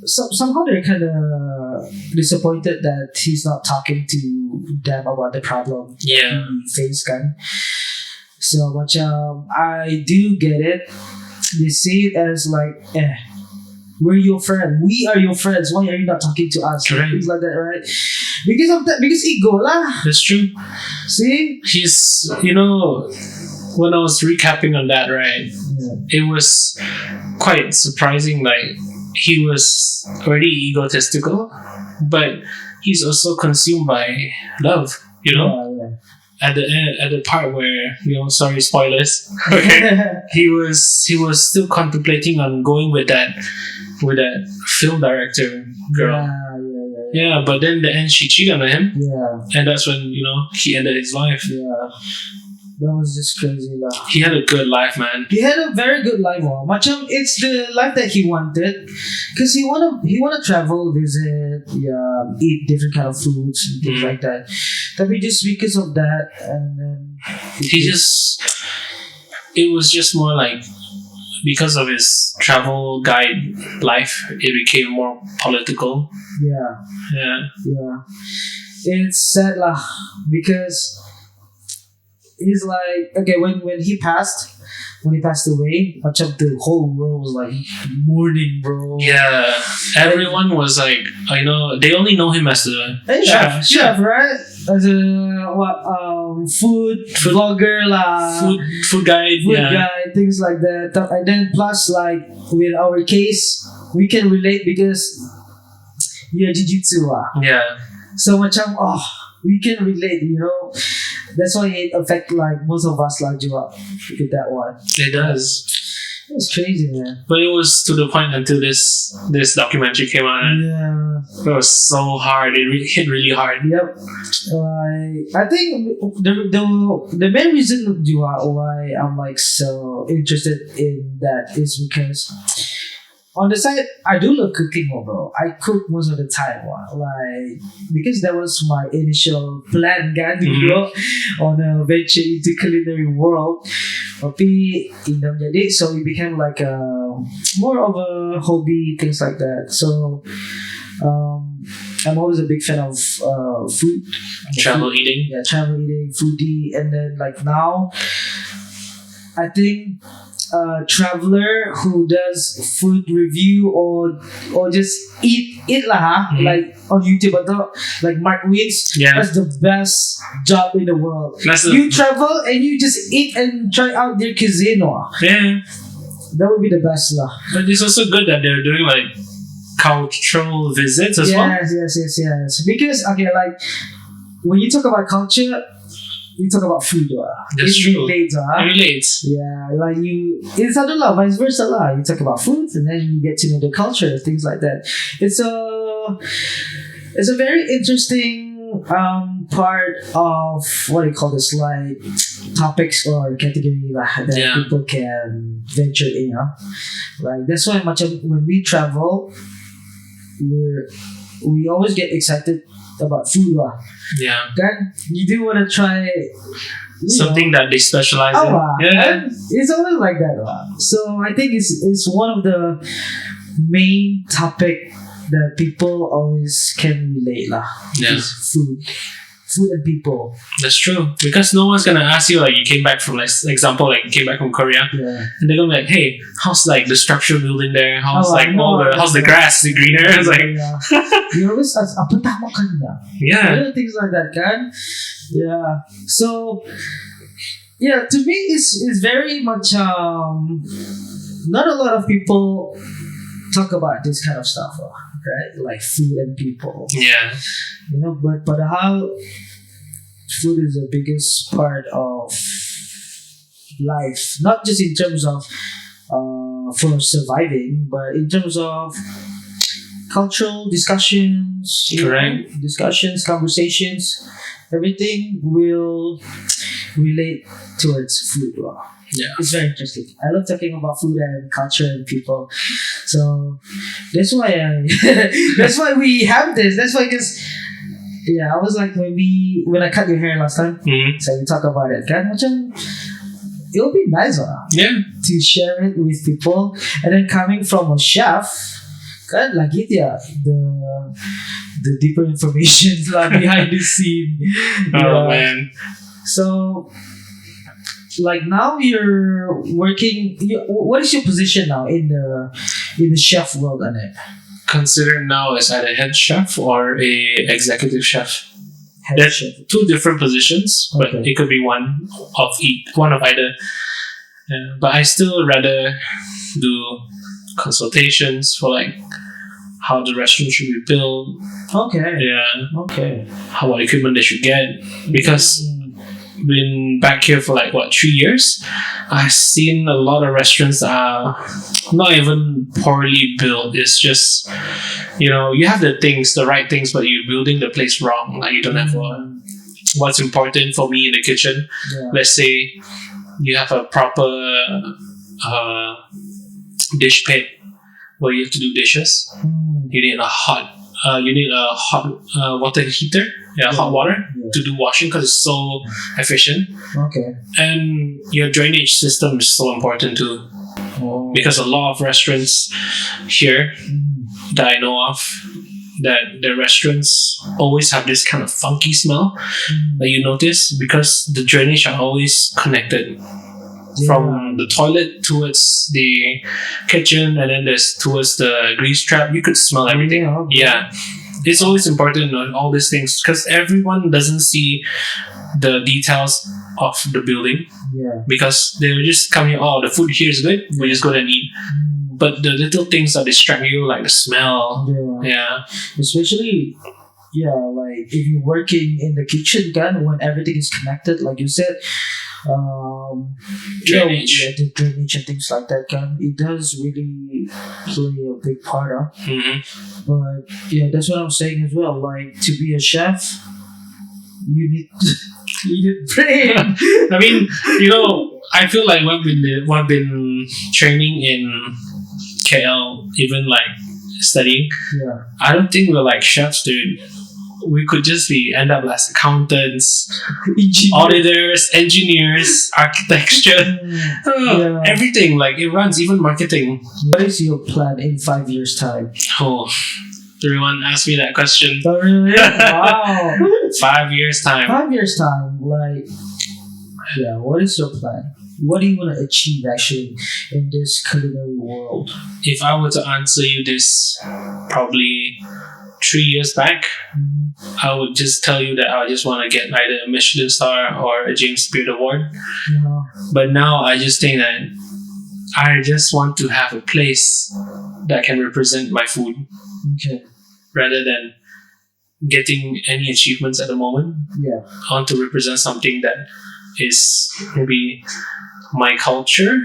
somehow they're kind of disappointed that he's not talking to them about the problem Yeah. he faced kan. So I do get it. They see it as like, we're your friend. We are your friends. Why are you not talking to us? Correct. Things like that, right? Because of that, because ego lah. That's true. See? He's, when I was recapping on that, right, it was quite surprising. Like, he was already egotistical, but he's also consumed by love, Yeah. At the part where, sorry, spoilers. Okay. he was still contemplating on going with that film director girl. Yeah, but then in the end she cheated on him, Yeah. and that's when he ended his life. Yeah. That was just crazy lah. He had a good life, man. He had a very good life, oh. Macam it's the life that he wanted, because he wanna travel, visit, eat different kind of foods and things like that. Tapi just because of that, and then it was just more like because of his travel guide life, it became more political. yeah. It's sad lah, because he's like, okay, when he passed away, much of the whole world was like mourning, bro. Yeah, everyone was like, they only know him as the chef, right? As a food vlogger lah, food guide, guy, things like that. And then plus, like with our case, we can relate because jiu-jitsu lah. Yeah. So macam we can relate, That's why it affect like most of us like juga with that one. It does. It was crazy, man. But it was to the point until this documentary came out, and it was so hard. It hit really hard. Yep. I think the main reason juga why I'm like so interested in that is because on the side, I do love cooking, bro. I cook most of the time, like because that was my initial plan, bro, on a venture into culinary world. Tapi jadi, so it became like more of a hobby, things like that. So I'm always a big fan of food, travel eating. Yeah, travel eating, foodie, and then like now, I think. Traveler who does food review or just eat lah, like on YouTube atau like Mark Wins. That's the best job in the world. You travel and you just eat and try out their cuisine. Yeah, that would be the best lah. But it's also good that they're doing like cultural visits as well. Yes. Because like when you talk about culture, you talk about food. That's true. It relates. Yeah, like it's other vice versa lah. You talk about food and then you get to know the culture, things like that. It's it's a very interesting part of what do you call this, like topics or category that Yeah. people can venture in. Like that's why much of when we travel, we always get excited about food lah. Yeah. Kan, you do want to try Something that they specialize in. Yeah. It's always like that lah. So I think it's one of the main topic that people always can relate lah. Yeah. Is food and people. That's true. Because no one's gonna ask you like you came back from, like, example, like you came back from Korea, Yeah. and they're gonna be like, hey, how's like the structure building there? How's Oh, I like know. how's the grass? Is it greener? It's like Yeah. You always ask, apa tak makan niya? yeah. Things like that, kan? Yeah. So, yeah, to me, it's very much not a lot of people talk about this kind of stuff, right? Like food and people, Yeah. but how food is the biggest part of life, not just in terms of for surviving, but in terms of cultural discussions, Correct. discussions, conversations, everything will relate towards food. Yeah. It's very interesting. I love talking about food and culture and people. So that's why that's why we have this. That's why I was like when I cut your hair last time, Mhm. so we talk about it. Kan macam it would be nice Yeah. to share it with people, and then coming from a chef, kan lagi dia the deeper information lah behind the scene. Oh Yeah. man. So, like now you're working. What is your position now in the chef world, Annette? Considered now as either head chef or a executive chef. Head There's chef. two different positions, but Okay. it could be one of either. But I still rather do consultations for like how the restaurant should be built. Okay. Yeah, Okay. how what equipment they should get. Because been back here for like 3 years, I've seen a lot of restaurants are not even poorly built. It's just you have the right things, but you're building the place wrong. Like you don't have what's important for me in the kitchen. Yeah. Let's say you have a proper dish pit where you have to do dishes. You need a hot water heater, hot water Yeah. to do washing because it's so efficient. Okay. And your drainage system is so important too, Oh. because a lot of restaurants here that I know of, that the restaurants always have this kind of funky smell that you notice because the drainage are always connected from the toilet towards the kitchen, and then there's towards the grease trap. You could smell everything. Yeah, okay. Yeah. It's always important on all these things because everyone doesn't see the details of the building Yeah. because they're just coming, oh, the food here is good, we just go and eat. But the little things that distract you, like the smell, yeah, Especially, like if you're working in the kitchen, kan, when everything is connected, like you said, Drainage. the drainage and things like that, kan, it does really play a big part of. But that's what I'm saying as well. Like to be a chef, you need brain. I mean, I feel like we've been training in KL, even like studying. Yeah. I don't think we're like chefs, dude. We could just end up as accountants, auditors, engineers, architecture, everything. Like it runs, even marketing. What is your plan in 5 years' time? Oh, everyone asked me that question. Oh, really? Wow. 5 years time. 5 years' time, like, what is your plan? What do you want to achieve actually in this culinary world? If I were to answer you this probably 3 years back, I would just tell you that I just want to get either a Michelin star or a James Beard Award. Yeah. But now I just think that I just want to have a place that can represent my food Okay. rather than getting any achievements at the moment. Yeah. I want to represent something that is maybe my culture.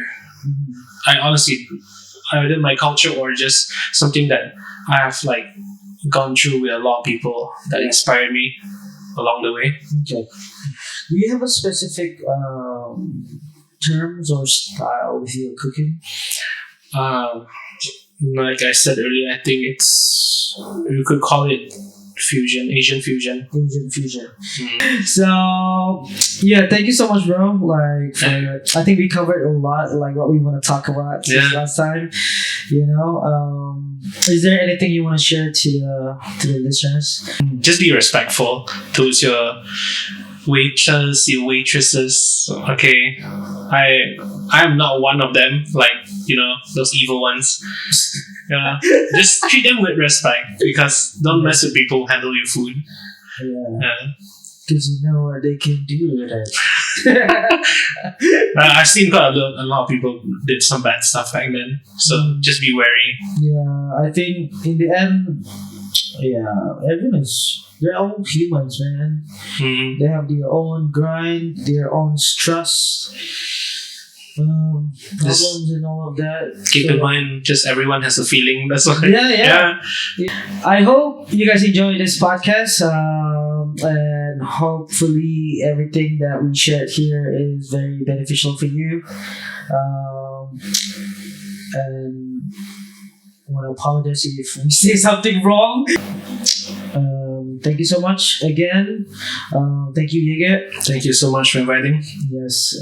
I honestly, either my culture or just something that I have like gone through with a lot of people that inspired me along the way. Okay. Do you have a specific terms or style with your cooking? Like I said earlier, I think it's, you could call it fusion, Asian fusion. Asian fusion. So yeah, thank you so much, bro. Like, I think we covered a lot, like what we want to talk about since last time. You know, is there anything you want to share to the listeners? Just be respectful towards your waiters, your waitresses. Okay, I'm not one of them. Like, you know, those evil ones. Just treat them with respect, because don't mess with people who handle your food. Yeah. Because you know what they can do with it. I've seen quite a lot of people did some bad stuff back then, so just be wary. Yeah, I think in the end, they're all humans, man. They have their own grind, their own stress, problems and all of that. Keep in mind, just everyone has a feeling. That's why. Yeah. I hope you guys enjoyed this podcast, and hopefully everything that we shared here is very beneficial for you. And I want to apologize if we say something wrong. Thank you so much again. Thank you, Jaeger. Thank you so much for inviting. Yes.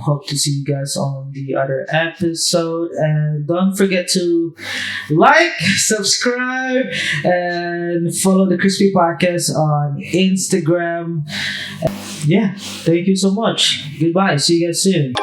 Hope to see you guys on the other episode. And don't forget to like, subscribe, and follow the Crispy Podcast on Instagram. Yeah. Thank you so much. Goodbye. See you guys soon.